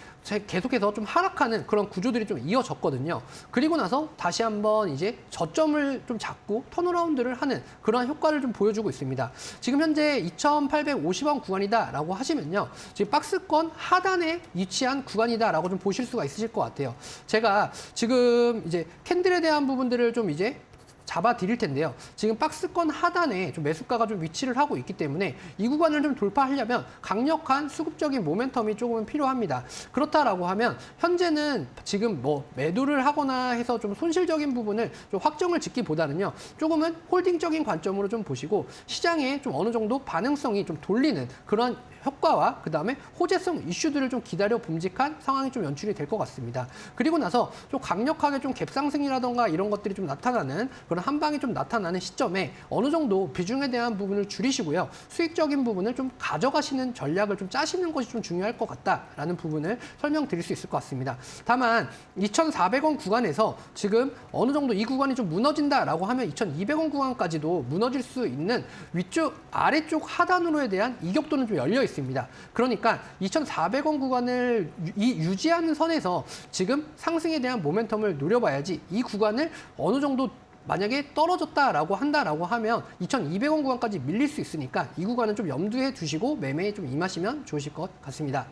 계속해서 좀 하락하는 그런 구조들이 좀 이어졌거든요. 그리고 나서 다시 한번 이제 저점을 좀 잡고 턴어라운드를 하는 그러한 효과를 좀 보여주고 있습니다. 지금 현재 2,850원 구간이다라고 하시면요. 지금 박스권 하단에 위치한 구간이다라고 좀 보실 수가 있으실 것 같아요. 제가 지금 이제 캔들에 대한 부분들을 좀 이제 잡아 드릴 텐데요. 지금 박스권 하단에 좀 매수가가 좀 위치를 하고 있기 때문에 이 구간을 좀 돌파하려면 강력한 수급적인 모멘텀이 조금은 필요합니다. 그렇다라고 하면 현재는 지금 뭐 매도를 하거나 해서 좀 손실적인 부분을 좀 확정을 짓기보다는요. 조금은 홀딩적인 관점으로 좀 보시고 시장에 좀 어느 정도 반응성이 좀 돌리는 그런 효과와 그다음에 호재성 이슈들을 좀 기다려 봄직한 상황이 좀 연출이 될 것 같습니다. 그리고 나서 좀 강력하게 좀 갭상승이라던가 이런 것들이 좀 나타나는 그런 한방이 좀 나타나는 시점에 어느 정도 비중에 대한 부분을 줄이시고요. 수익적인 부분을 좀 가져가시는 전략을 좀 짜시는 것이 좀 중요할 것 같다라는 부분을 설명드릴 수 있을 것 같습니다. 다만 2,400원 구간에서 지금 어느 정도 이 구간이 좀 무너진다라고 하면 2,200원 구간까지도 무너질 수 있는 위쪽 아래쪽 하단으로에 대한 이격도는 좀 열려 있습니다. 그러니까 2,400원 구간을 유지하는 선에서 지금 상승에 대한 모멘텀을 노려봐야지 이 구간을 어느 정도 만약에 떨어졌다라고 한다라고 하면 2,200원 구간까지 밀릴 수 있으니까 이 구간은 좀 염두에 두시고 매매에 좀 임하시면 좋으실 것 같습니다.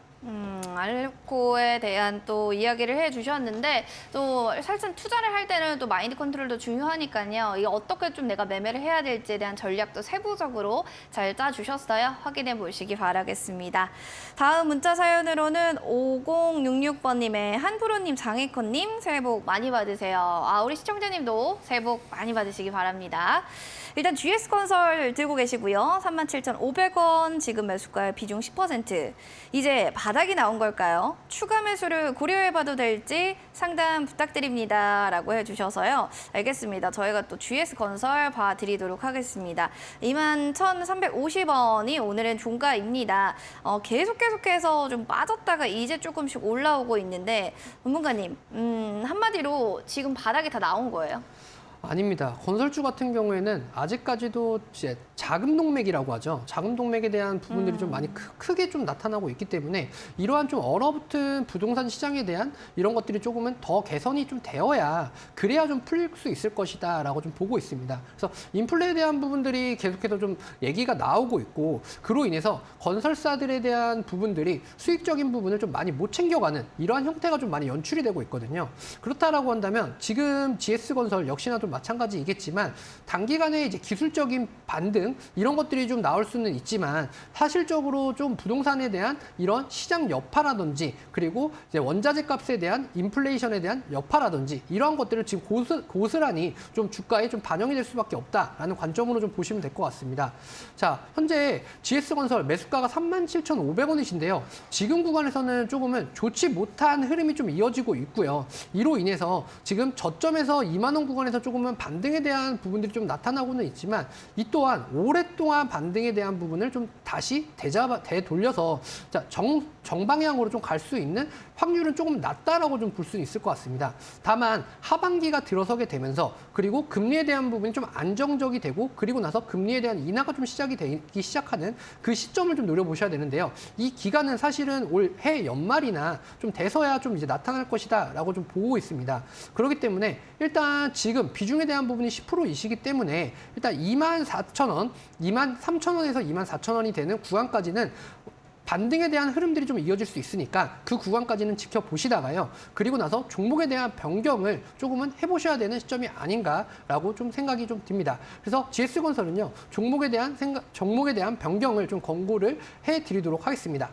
알코에 대한 또 이야기를 해주셨는데 또 실제 투자를 할 때는 또 마인드 컨트롤도 중요하니까요. 이게 어떻게 좀 내가 매매를 해야 될지에 대한 전략도 세부적으로 잘 짜주셨어요. 확인해 보시기 바라겠습니다. 다음 문자 사연으로는 5066번님의 한프로님, 장혜con님 새해 복 많이 받으세요. 우리 시청자님도 새해 복 많이 받으시기 바랍니다. 일단 GS건설 들고 계시고요. 37,500원 지금 매수가 비중 10%. 이제 바닥이 나온 걸까요? 추가 매수를 고려해봐도 될지 상담 부탁드립니다. 라고 해주셔서요. 알겠습니다. 저희가 또 GS건설 봐드리도록 하겠습니다. 21,350원이 오늘은 종가입니다. 계속해서 좀 빠졌다가 이제 조금씩 올라오고 있는데 전문가님, 한마디로 지금 바닥이 다 나온 거예요? 아닙니다. 건설주 같은 경우에는 아직까지도 이제 자금 동맥이라고 하죠. 자금 동맥에 대한 부분들이 좀 많이 크게 좀 나타나고 있기 때문에 이러한 좀 얼어붙은 부동산 시장에 대한 이런 것들이 조금은 더 개선이 좀 되어야 그래야 좀 풀릴 수 있을 것이다라고 좀 보고 있습니다. 그래서 인플레에 대한 부분들이 계속해서 좀 얘기가 나오고 있고 그로 인해서 건설사들에 대한 부분들이 수익적인 부분을 좀 많이 못 챙겨가는 이러한 형태가 좀 많이 연출이 되고 있거든요. 그렇다라고 한다면 지금 GS건설 역시나 좀 마찬가지이겠지만 단기간에 이제 기술적인 반등 이런 것들이 좀 나올 수는 있지만 사실적으로 좀 부동산에 대한 이런 시장 여파라든지 그리고 이제 원자재 값에 대한 인플레이션에 대한 여파라든지 이러한 것들을 지금 고스란히 좀 주가에 좀 반영이 될 수밖에 없다라는 관점으로 좀 보시면 될 것 같습니다. 자, 현재 GS건설 매수가가 37,500원이신데요. 지금 구간에서는 조금은 좋지 못한 흐름이 좀 이어지고 있고요. 이로 인해서 지금 저점에서 2만 원 구간에서 조금은 반등에 대한 부분들이 좀 나타나고는 있지만 이 또한 오랫동안 반등에 대한 부분을 좀 다시 되돌려서 정방향으로 좀 갈 수 있는 확률은 조금 낮다라고 좀 볼 수 있을 것 같습니다. 다만 하반기가 들어서게 되면서 그리고 금리에 대한 부분이 좀 안정적이 되고 그리고 나서 금리에 대한 인하가 좀 시작이 되기 시작하는 그 시점을 좀 노려보셔야 되는데요. 이 기간은 사실은 올해 연말이나 좀 돼서야 좀 이제 나타날 것이다라고 좀 보고 있습니다. 그렇기 때문에 일단 지금 비중에 대한 부분이 10%이시기 때문에 일단 24,000원, 23,000원에서 24,000원이 되는 구간까지는 반등에 대한 흐름들이 좀 이어질 수 있으니까 그 구간까지는 지켜보시다가요. 그리고 나서 종목에 대한 변경을 조금은 해보셔야 되는 시점이 아닌가라고 좀 생각이 좀 듭니다. 그래서 GS건설은요. 종목에 대한 변경을 좀 권고를 해드리도록 하겠습니다.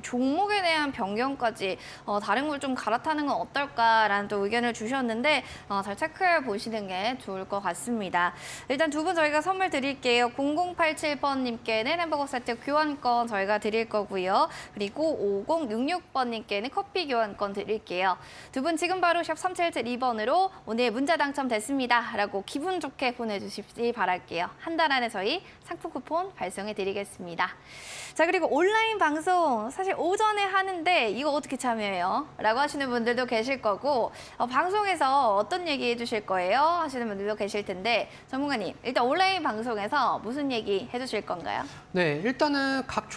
종목에 대한 변경까지 다른 걸 좀 갈아타는 건 어떨까라는 또 의견을 주셨는데 잘 체크해 보시는 게 좋을 것 같습니다. 일단 두 분 저희가 선물 드릴게요. 0087번님께는 햄버거 세트 교환권 저희가 드릴 거고요. 그리고 5066번님께는 커피 교환권 드릴게요. 두 분 지금 바로 샵 3772번으로 오늘 문자 당첨됐습니다. 라고 기분 좋게 보내주시기 바랄게요. 한 달 안에 저희 상품 쿠폰 발송해 드리겠습니다. 자, 그리고 온라인 방송 방송 사실 오전에 하는데 이거 어떻게 참여해요? 라고 하시는 분들도 계실 거고 방송에서 어떤 얘기 해주실 거예요? 하시는 분들도 계실 텐데 전문가님 일단 온라인 방송에서 무슨 얘기 해주실 건가요? 네, 일단은 각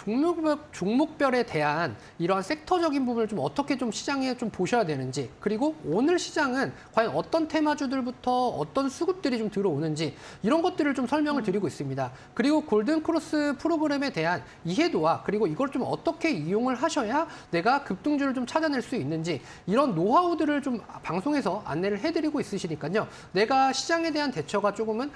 종목별에 대한 이러한 섹터적인 부분을 좀 어떻게 좀 시장에 좀 보셔야 되는지, 그리고 오늘 시장은 과연 어떤 테마주들부터 어떤 수급들이 좀 들어오는지 이런 것들을 좀 설명을 드리고 있습니다. 그리고 골든 크로스 프로그램에 대한 이해도와 그리고 이걸 좀 어떻게 이용을 하셔야 내가 급등주를 좀 찾아낼 수 있는지 이런 노하우들을 좀 방송에서 안내를 해드리고 있으시니까요. 내가 시장에 대한 대처가 조금은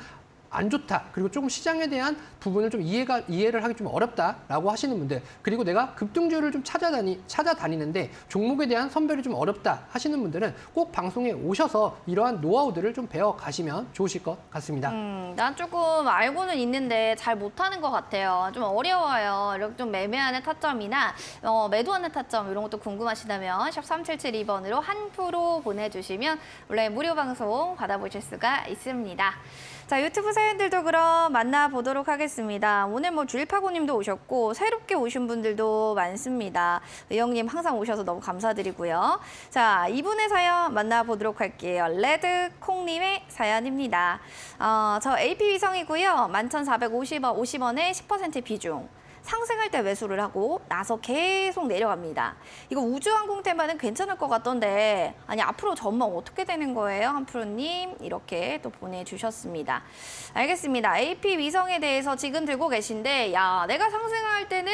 안 좋다. 그리고 조금 시장에 대한 부분을 좀 이해를 하기 좀 어렵다라고 하시는 분들, 그리고 내가 급등주를 좀 찾아다니는데 종목에 대한 선별이 좀 어렵다 하시는 분들은 꼭 방송에 오셔서 이러한 노하우들을 좀 배워 가시면 좋으실 것 같습니다. 난 조금 알고는 있는데 잘 못하는 것 같아요. 좀 어려워요. 이렇게 좀 매매하는 타점이나 매도하는 타점 이런 것도 궁금하시다면 샵 3772번으로 한 프로 보내주시면 원래 무료 방송 받아보실 수가 있습니다. 자, 유튜브 사연들도 그럼 만나보도록 하겠습니다. 오늘 뭐 주일파고님도 오셨고 새롭게 오신 분들도 많습니다. 의영님 항상 오셔서 너무 감사드리고요. 자, 이분의 사연 만나보도록 할게요. 레드콩님의 사연입니다. 저 AP위성이고요. 11,450원에 10% 비중. 상승할 때 매수를 하고 나서 계속 내려갑니다. 이거 우주항공 테마는 괜찮을 것 같던데 아니 앞으로 전망 어떻게 되는 거예요? 한프로님 이렇게 또 보내주셨습니다. 알겠습니다. AP위성에 대해서 지금 들고 계신데 야 내가 상승할 때는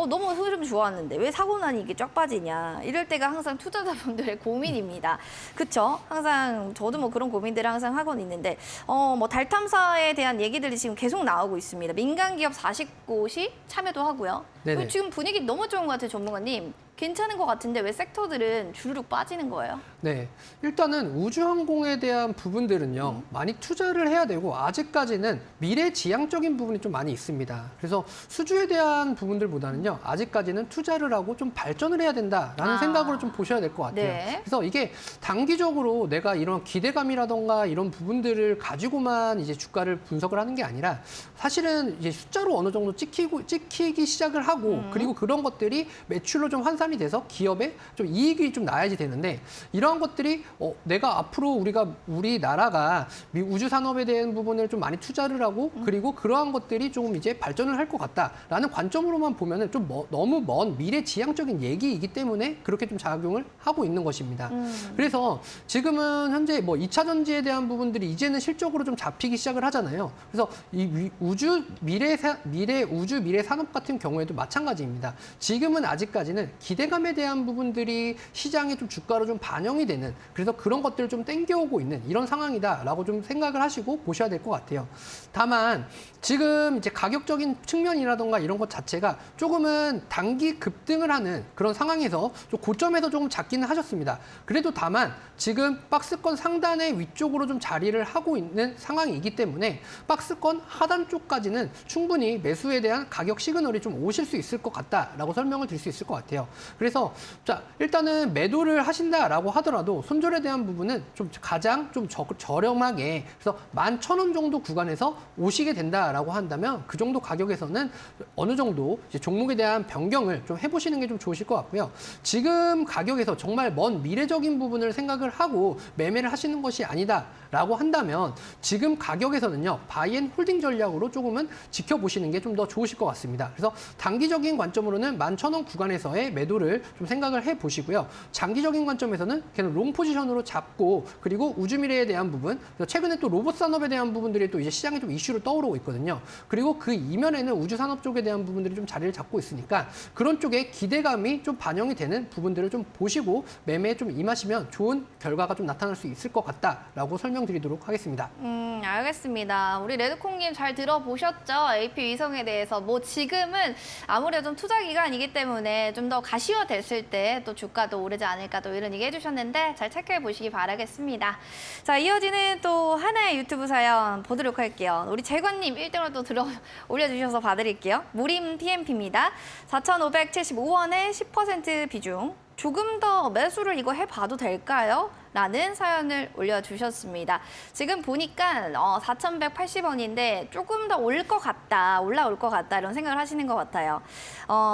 너무 흐름 좋았는데 왜 사고 나니 이게 쫙 빠지냐. 이럴 때가 항상 투자자분들의 고민입니다. 그쵸? 항상 저도 뭐 그런 고민들을 항상 하곤 있는데 뭐 달 탐사에 대한 얘기들이 지금 계속 나오고 있습니다. 민간 기업 40곳이 참여도 하고요. 네네. 지금 분위기 너무 좋은 것 같아요, 전문가님. 괜찮은 것 같은데 왜 섹터들은 주르륵 빠지는 거예요? 네, 일단은 우주항공에 대한 부분들은요, 많이 투자를 해야 되고 아직까지는 미래지향적인 부분이 좀 많이 있습니다. 그래서 수주에 대한 부분들보다는요, 아직까지는 투자를 하고 좀 발전을 해야 된다라는 생각으로 좀 보셔야 될 것 같아요. 네. 그래서 이게 단기적으로 내가 이런 기대감이라던가 이런 부분들을 가지고만 이제 주가를 분석을 하는 게 아니라 사실은 이제 숫자로 어느 정도 찍히기 시작을 하고 그리고 그런 것들이 매출로 좀 환산이 돼서 기업에 좀 이익이 좀 나야지 되는데 이러한 것들이 내가 앞으로 우리나라가 우주 산업에 대한 부분을 좀 많이 투자를 하고 그리고 그러한 것들이 조금 이제 발전을 할 것 같다라는 관점으로만 보면은 좀 너무 먼 미래지향적인 얘기이기 때문에 그렇게 좀 작용을 하고 있는 것입니다. 그래서 지금은 현재 뭐 2차 전지에 대한 부분들이 이제는 실적으로 좀 잡히기 시작을 하잖아요. 그래서 이 우주 미래 산업 같은 경우에도 마찬가지입니다. 지금은 아직까지는 기대감에 대한 부분들이 시장에 좀 주가로 좀 반영이 되는 그래서 그런 것들을 좀 땡겨오고 있는 이런 상황이다라고 좀 생각을 하시고 보셔야 될 것 같아요. 다만 지금 이제 가격적인 측면이라던가 이런 것 자체가 조금은 단기 급등을 하는 그런 상황에서 좀 고점에서 조금 잡기는 하셨습니다. 그래도 다만 지금 박스권 상단의 위쪽으로 좀 자리를 하고 있는 상황이기 때문에 박스권 하단 쪽까지는 충분히 매수에 대한 가격 시그널이 좀 오실 수 있을 것 같다라고 설명을 드릴 수 있을 것 같아요. 그래서 자 일단은 매도를 하신다라고 하더라도 손절에 대한 부분은 좀 가장 좀 저렴하게 그래서 11,000원 정도 구간에서 오시게 된다라고 한다면 그 정도 가격에서는 어느 정도 이제 종목에 대한 변경을 좀 해보시는 게 좀 좋으실 것 같고요. 지금 가격에서 정말 먼 미래적인 부분을 생각을 하고 매매를 하시는 것이 아니다라고 한다면 지금 가격에서는요 바이앤 홀딩 전략으로 조금은 지켜보시는 게 좀 더 좋으실 것 같습니다. 그래서 단기적인 관점으로는 11,000원 구간에서의 매도를 좀 생각을 해보시고요. 장기적인 관점에서는 그냥 롱 포지션으로 잡고 그리고 우주미래에 대한 부분, 최근에 또 로봇 산업에 대한 부분들이 또 이제 시장에 좀 이슈로 떠오르고 있거든요. 그리고 그 이면에는 우주 산업 쪽에 대한 부분들이 좀 자리를 잡고 있으니까 그런 쪽에 기대감이 좀 반영이 되는 부분들을 좀 보시고 매매에 좀 임하시면 좋은 결과가 좀 나타날 수 있을 것 같다라고 설명드리도록 하겠습니다. 알겠습니다. 우리 레드콩님 잘 들어보셨죠? AP위성에 대해서 뭐 지금은 아무래도 좀 투자 기간이기 때문에 좀 더 가시화됐을 때 또 주가도 오르지 않을까 또 이런 얘기 해주셨는데 잘 체크해 보시기 바라겠습니다. 자, 이어지는 또 하나의 유튜브 사연 보도록 할게요. 우리 재관님 1등으로 또 올려주셔서 봐드릴게요. 무림 TMP입니다. 4,575원에 10% 비중. 조금 더 매수를 이거 해봐도 될까요? 라는 사연을 올려주셨습니다. 지금 보니까 4,180원인데 조금 더 올 것 같다, 올라올 것 같다 이런 생각을 하시는 것 같아요.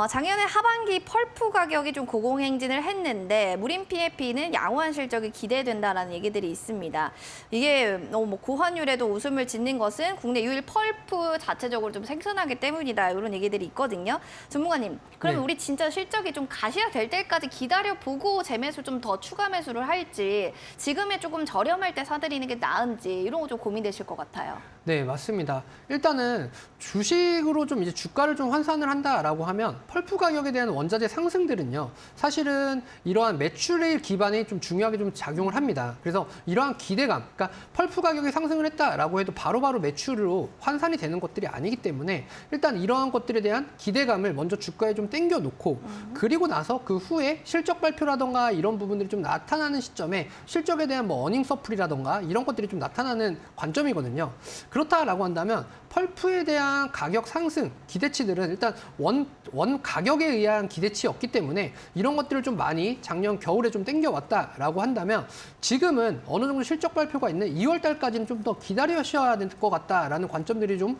작년에 하반기 펄프 가격이 좀 고공행진을 했는데 무림 PFP는 양호한 실적이 기대된다라는 얘기들이 있습니다. 이게 뭐 고환율에도 웃음을 짓는 것은 국내 유일 펄프 자체적으로 좀 생산하기 때문이다 이런 얘기들이 있거든요. 전문가님, 그러면 네. 우리 진짜 실적이 좀 가시화될 때까지 기다려보고 재매수 좀 더 추가 매수를 할지 지금에 조금 저렴할 때 사들이는 게 나은지 이런 거 좀 고민되실 것 같아요. 네, 맞습니다. 일단은 주식으로 좀 이제 주가를 좀 환산을 한다라고 하면 펄프 가격에 대한 원자재 상승들은요. 사실은 이러한 매출의 기반에 좀 중요하게 좀 작용을 합니다. 그래서 이러한 기대감, 그러니까 펄프 가격이 상승을 했다라고 해도 바로바로 매출로 환산이 되는 것들이 아니기 때문에 일단 이러한 것들에 대한 기대감을 먼저 주가에 좀 땡겨 놓고 그리고 나서 그 후에 실적 발표라던가 이런 부분들이 좀 나타나는 시점에 실적에 대한 뭐 어닝 서플이라던가 이런 것들이 좀 나타나는 관점이거든요. 그렇다라고 한다면 펄프에 대한 가격 상승 기대치들은 일단 원 가격에 의한 기대치였기 때문에 이런 것들을 좀 많이 작년 겨울에 좀 땡겨왔다라고 한다면 지금은 어느 정도 실적 발표가 있는 2월 달까지는 좀 더 기다리셔야 될 것 같다라는 관점들이 좀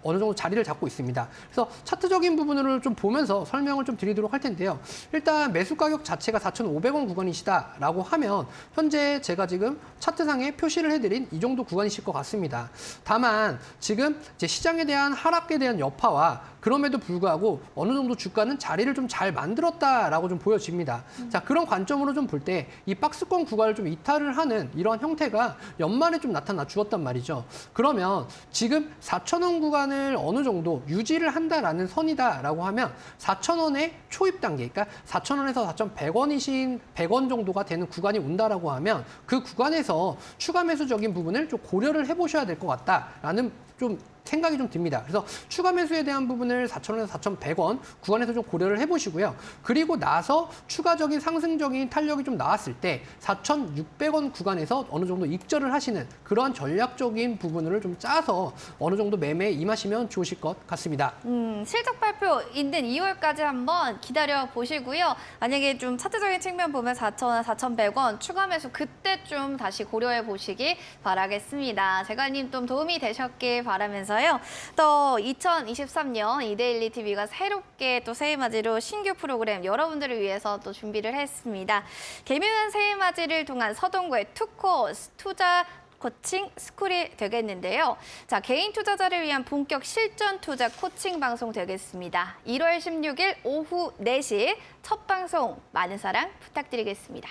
어느 정도 자리를 잡고 있습니다. 그래서 차트적인 부분을 좀 보면서 설명을 좀 드리도록 할 텐데요. 일단 매수 가격 자체가 4,500원 구간이시다라고 하면 현재 제가 지금 차트상에 표시를 해드린 이 정도 구간이실 것 같습니다. 다만 지금 이제 시장에 대한 하락에 대한 여파와 그럼에도 불구하고 어느 정도 주가는 자리를 좀 잘 만들었다라고 좀 보여집니다. 자, 그런 관점으로 좀 볼 때 이 박스권 구간을 좀 이탈을 하는 이러한 형태가 연말에 좀 나타나 주었단 말이죠. 그러면 지금 4,000원 구간을 어느 정도 유지를 한다라는 선이다라고 하면 4,000원의 초입 단계, 그러니까 4,000원에서 4,100원이신 100원 정도가 되는 구간이 온다라고 하면 그 구간에서 추가 매수적인 부분을 좀 고려를 해보셔야 될 것 같다라는 좀 생각이 좀 듭니다. 그래서 추가 매수에 대한 부분을 4,000원에서 4,100원 구간에서 좀 고려를 해보시고요. 그리고 나서 추가적인 상승적인 탄력이 좀 나왔을 때 4,600원 구간에서 어느 정도 입절을 하시는 그러한 전략적인 부분을 좀 짜서 어느 정도 매매에 임하시면 좋으실 것 같습니다. 실적 발표 있는 2월까지 한번 기다려 보시고요. 만약에 좀 차트적인 측면 보면 4,000원, 4,100원 추가 매수 그때 좀 다시 고려해 보시기 바라겠습니다. 제가님 좀 도움이 되셨길 바라면서요. 또 2023년 이데일리 TV가 새롭게 또 새해맞이로 신규 프로그램 여러분들을 위해서 또 준비를 했습니다. 개묘한 새해맞이를 통한 서동구의 투코스 투자 코칭 스쿨이 되겠는데요. 자, 개인 투자자를 위한 본격 실전 투자 코칭 방송 되겠습니다. 1월 16일 오후 4시 첫 방송 많은 사랑 부탁드리겠습니다.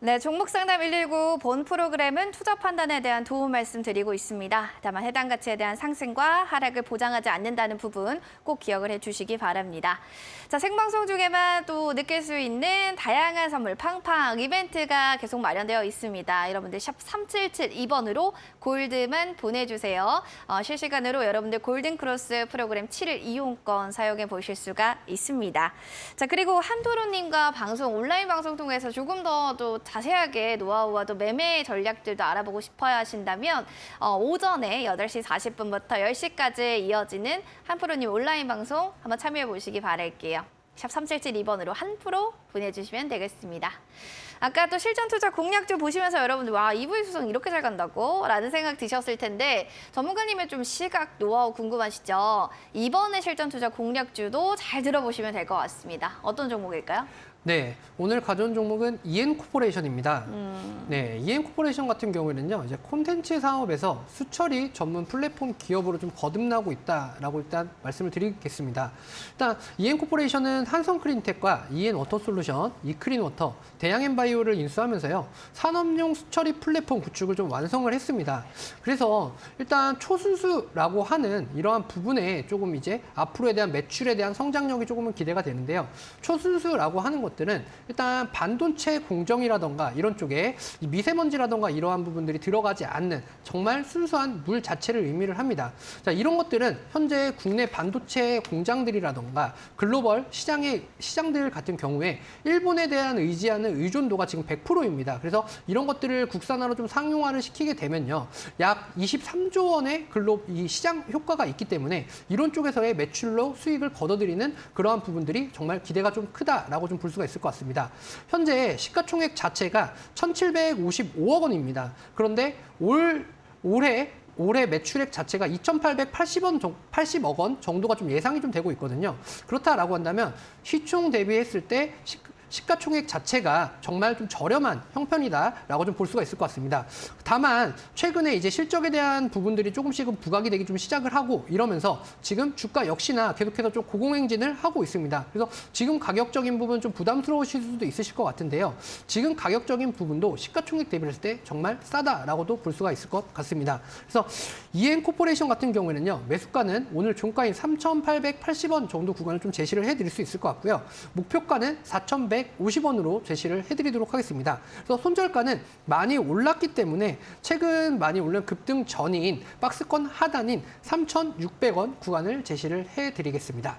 네, 종목상담 119 본 프로그램은 투자 판단에 대한 도움 말씀드리고 있습니다. 다만 해당 가치에 대한 상승과 하락을 보장하지 않는다는 부분 꼭 기억을 해주시기 바랍니다. 자, 생방송 중에만 또 느낄 수 있는 다양한 선물 팡팡 이벤트가 계속 마련되어 있습니다. 여러분들 샵 3772번으로 골드만 보내주세요. 실시간으로 여러분들 골든크로스 프로그램 7일 이용권 사용해 보실 수가 있습니다. 자, 그리고 한도로님과 방송 온라인 방송 통해서 조금 더 또 자세하게 노하우와 또 매매 전략들도 알아보고 싶어야 하신다면 오전에 8시 40분부터 10시까지 이어지는 한프로님 온라인 방송 한번 참여해 보시기 바랄게요. 샵 3772번으로 한프로 보내주시면 되겠습니다. 아까 또 실전 투자 공략주 보시면서 여러분들 와 EV 수성 이렇게 잘 간다고? 라는 생각 드셨을 텐데 전문가님의 좀 시각 노하우 궁금하시죠? 이번에 실전 투자 공략주도 잘 들어보시면 될 것 같습니다. 어떤 종목일까요? 네, 오늘 가져온 종목은 EN코퍼레이션입니다. 네, EN코퍼레이션 같은 경우에는요, 이제 콘텐츠 사업에서 수처리 전문 플랫폼 기업으로 좀 거듭나고 있다라고 일단 말씀을 드리겠습니다. 일단 EN코퍼레이션은 한성크린텍과 EN워터솔루션 솔루션, 이크린워터, 대양앤바이오를 인수하면서요. 산업용 수처리 플랫폼 구축을 좀 완성을 했습니다. 그래서 일단 초순수라고 하는 이러한 부분에 조금 이제 앞으로에 대한 매출에 대한 성장력이 조금은 기대가 되는데요. 초순수라고 하는 것들은 일단 반도체 공정이라던가 이런 쪽에 이 미세먼지라던가 이러한 부분들이 들어가지 않는 정말 순수한 물 자체를 의미를 합니다. 자, 이런 것들은 현재 국내 반도체 공장들이라던가 글로벌 시장들 같은 경우에 일본에 대한 의지하는 의존도가 지금 100%입니다. 그래서 이런 것들을 국산화로 좀 상용화를 시키게 되면요. 약 23조 원의 이 시장 효과가 있기 때문에 이런 쪽에서의 매출로 수익을 거둬들이는 그러한 부분들이 정말 기대가 좀 크다라고 좀 볼 수가 있을 것 같습니다. 현재 시가총액 자체가 1,755억 원입니다. 그런데 올해 매출액 자체가 2,880억 원 정도가 좀 예상이 좀 되고 있거든요. 그렇다라고 한다면 시총 대비했을 때 시가총액 자체가 정말 좀 저렴한 형편이다라고 좀 볼 수가 있을 것 같습니다. 다만 최근에 이제 실적에 대한 부분들이 조금씩은 부각이 되기 좀 시작을 하고 이러면서 지금 주가 역시나 계속해서 좀 고공행진을 하고 있습니다. 그래서 지금 가격적인 부분 좀 부담스러우실 수도 있으실 것 같은데요. 지금 가격적인 부분도 시가총액 대비했을 때 정말 싸다라고도 볼 수가 있을 것 같습니다. 그래서 EN코퍼레이션 같은 경우에는요. 매수가는 오늘 종가인 3,880원 정도 구간을 좀 제시를 해드릴 수 있을 것 같고요. 목표가는 4,150원으로 제시를 해드리도록 하겠습니다. 그래서 손절가는 많이 올랐기 때문에 최근 많이 오른 급등 전인 박스권 하단인 3,600원 구간을 제시를 해드리겠습니다.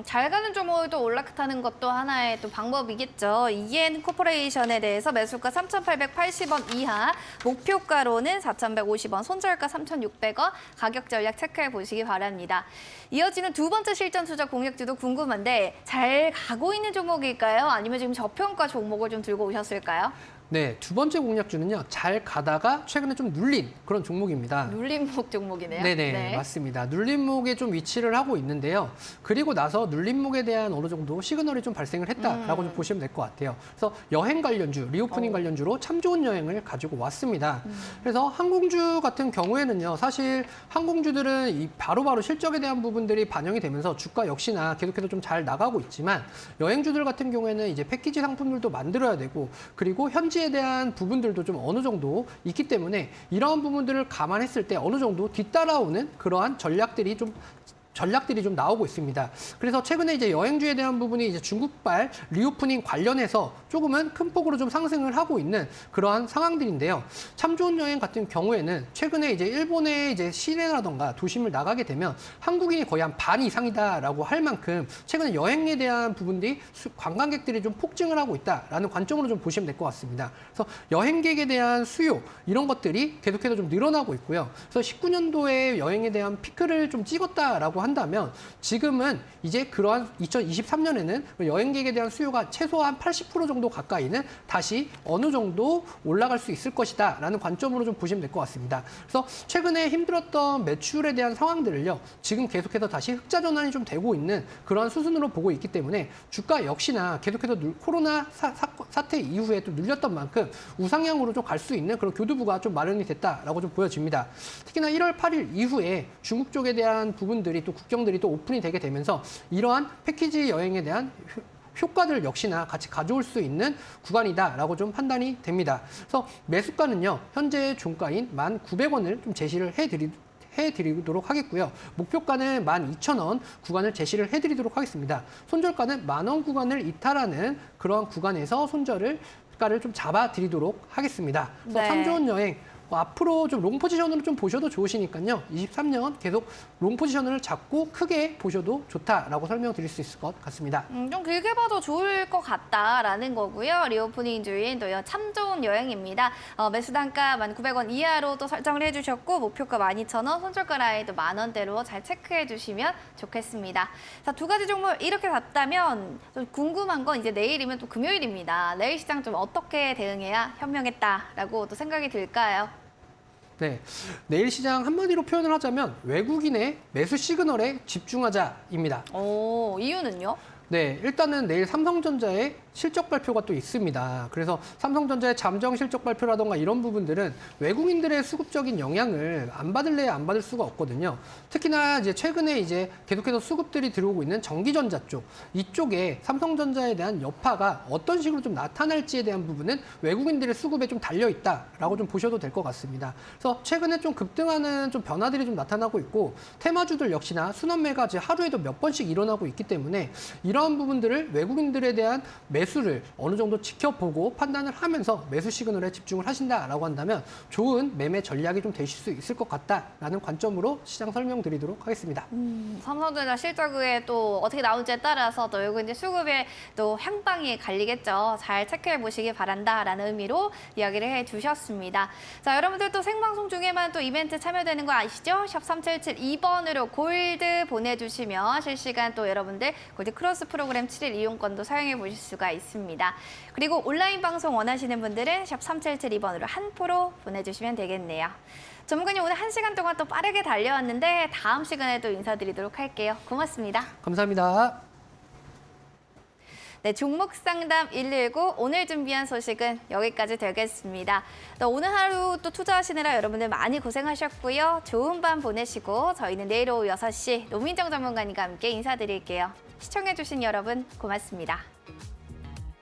잘 가는 종목을 또 올라타는 것도 하나의 또 방법이겠죠. EN코퍼레이션에 대해서 매수가 3,880원 이하, 목표가로는 4,150원, 손절가 3,600원, 가격 전략 체크해 보시기 바랍니다. 이어지는 두 번째 실전 투자 공략주도 궁금한데 잘 가고 있는 종목일까요? 아니면 지금 저평가 종목을 좀 들고 오셨을까요? 네, 두 번째 공략주는요. 잘 가다가 최근에 좀 눌린 그런 종목입니다. 눌림목 종목이네요. 네네, 네. 맞습니다. 눌림목에 좀 위치를 하고 있는데요. 그리고 나서 눌림목에 대한 어느 정도 시그널이 좀 발생을 했다라고 좀 보시면 될 것 같아요. 그래서 여행 관련주, 리오프닝 관련주로 참 좋은 여행을 가지고 왔습니다. 그래서 항공주 같은 경우에는요. 사실 항공주들은 이 바로바로 실적에 대한 부분들이 반영이 되면서 주가 역시나 계속해서 좀 잘 나가고 있지만 여행주들 같은 경우에는 이제 패키지 상품들도 만들어야 되고 그리고 현지에 대한 부분들도 좀 어느 정도 있기 때문에 이러한 부분들을 감안했을 때 어느 정도 뒤따라오는 그러한 전략들이 좀 나오고 있습니다. 그래서 최근에 이제 여행주에 대한 부분이 이제 중국발 리오프닝 관련해서 조금은 큰 폭으로 좀 상승을 하고 있는 그러한 상황들인데요. 참 좋은 여행 같은 경우에는 최근에 이제 일본의 이제 시내라던가 도심을 나가게 되면 한국인이 거의 한 반 이상이다라고 할 만큼 최근에 여행에 대한 부분들이 관광객들이 좀 폭증을 하고 있다라는 관점으로 좀 보시면 될 것 같습니다. 그래서 여행객에 대한 수요 이런 것들이 계속해서 좀 늘어나고 있고요. 그래서 19년도에 여행에 대한 피크를 좀 찍었다라고 한다면 지금은 이제 그러한 2023년에는 여행객에 대한 수요가 최소한 80% 정도 가까이는 다시 어느 정도 올라갈 수 있을 것이다 라는 관점으로 좀 보시면 될 것 같습니다. 그래서 최근에 힘들었던 매출에 대한 상황들을요. 지금 계속해서 다시 흑자 전환이 좀 되고 있는 그러한 수순으로 보고 있기 때문에 주가 역시나 계속해서 코로나 사태 이후에 또 눌렸던 만큼 우상향으로 좀 갈 수 있는 그런 교두부가 좀 마련이 됐다라고 좀 보여집니다. 특히나 1월 8일 이후에 중국 쪽에 대한 부분들이 또 국경들이 또 오픈이 되게 되면서 이러한 패키지 여행에 대한 효과들 역시나 같이 가져올 수 있는 구간이다라고 좀 판단이 됩니다. 그래서 매수가는요. 현재 종가인 1,900원을 좀 제시를 해드리도록 하겠고요. 목표가는 12,000원 구간을 제시를 해드리도록 하겠습니다. 손절가는 10,000원 구간을 이탈하는 그러한 구간에서 손절가를 좀 잡아드리도록 하겠습니다. 그래서 네. 참 좋은 여행 앞으로 좀 롱 포지션으로 좀 보셔도 좋으시니까요. 23년 계속 롱 포지션을 잡고 크게 보셔도 좋다라고 설명드릴 수 있을 것 같습니다. 좀 길게 봐도 좋을 것 같다라는 거고요. 리오프닝 주인 또 참 좋은 여행입니다. 매수 단가 1,900원 이하로 또 설정을 해주셨고 목표가 12,000원, 손절가 라인도 10,000원대로 잘 체크해 주시면 좋겠습니다. 자, 두 가지 종목 이렇게 봤다면 좀 궁금한 건 이제 내일이면 또 금요일입니다. 내일 시장 좀 어떻게 대응해야 현명했다라고 또 생각이 들까요? 네, 내일 시장 한마디로 표현을 하자면 외국인의 매수 시그널에 집중하자입니다. 이유는요? 네, 일단은 내일 삼성전자의 실적 발표가 또 있습니다. 그래서 삼성전자의 잠정 실적 발표라던가 이런 부분들은 외국인들의 수급적인 영향을 안 받을래야 안 받을 수가 없거든요. 특히나 이제 최근에 이제 계속해서 수급들이 들어오고 있는 전기전자 쪽, 이쪽에 삼성전자에 대한 여파가 어떤 식으로 좀 나타날지에 대한 부분은 외국인들의 수급에 좀 달려 있다라고 좀 보셔도 될 것 같습니다. 그래서 최근에 좀 급등하는 좀 변화들이 좀 나타나고 있고 테마주들 역시나 순환매가 이제 하루에도 몇 번씩 일어나고 있기 때문에 이러한 부분들을 외국인들에 대한 매수를 어느 정도 지켜보고 판단을 하면서 매수 시그널에 집중을 하신다라고 한다면 좋은 매매 전략이 좀 되실 수 있을 것 같다라는 관점으로 시장 설명드리도록 하겠습니다. 삼성전자 실적에 또 어떻게 나올지에 따라서 또 외국인들 수급에 또 향방이 갈리겠죠. 잘 체크해 보시기 바란다라는 의미로 이야기를 해주셨습니다. 자, 여러분들 또 생방송 중에만 또 이벤트 참여되는 거 아시죠? 샵 3772번으로 골드 보내주시면 실시간 또 여러분들 골드 크로스 프로그램 7일 이용권도 사용해 보실 수가 있습니다. 그리고 온라인 방송 원하시는 분들은 샵 3772번으로 한 포로 보내주시면 되겠네요. 전문가님 오늘 1시간 동안 또 빠르게 달려왔는데 다음 시간에 또 인사드리도록 할게요. 고맙습니다. 감사합니다. 네, 종목 상담 119 오늘 준비한 소식은 여기까지 되겠습니다. 또 오늘 하루 또 투자하시느라 여러분들 많이 고생하셨고요. 좋은 밤 보내시고 저희는 내일 오후 6시 노민정 전문가님과 함께 인사드릴게요. 시청해주신 여러분 고맙습니다.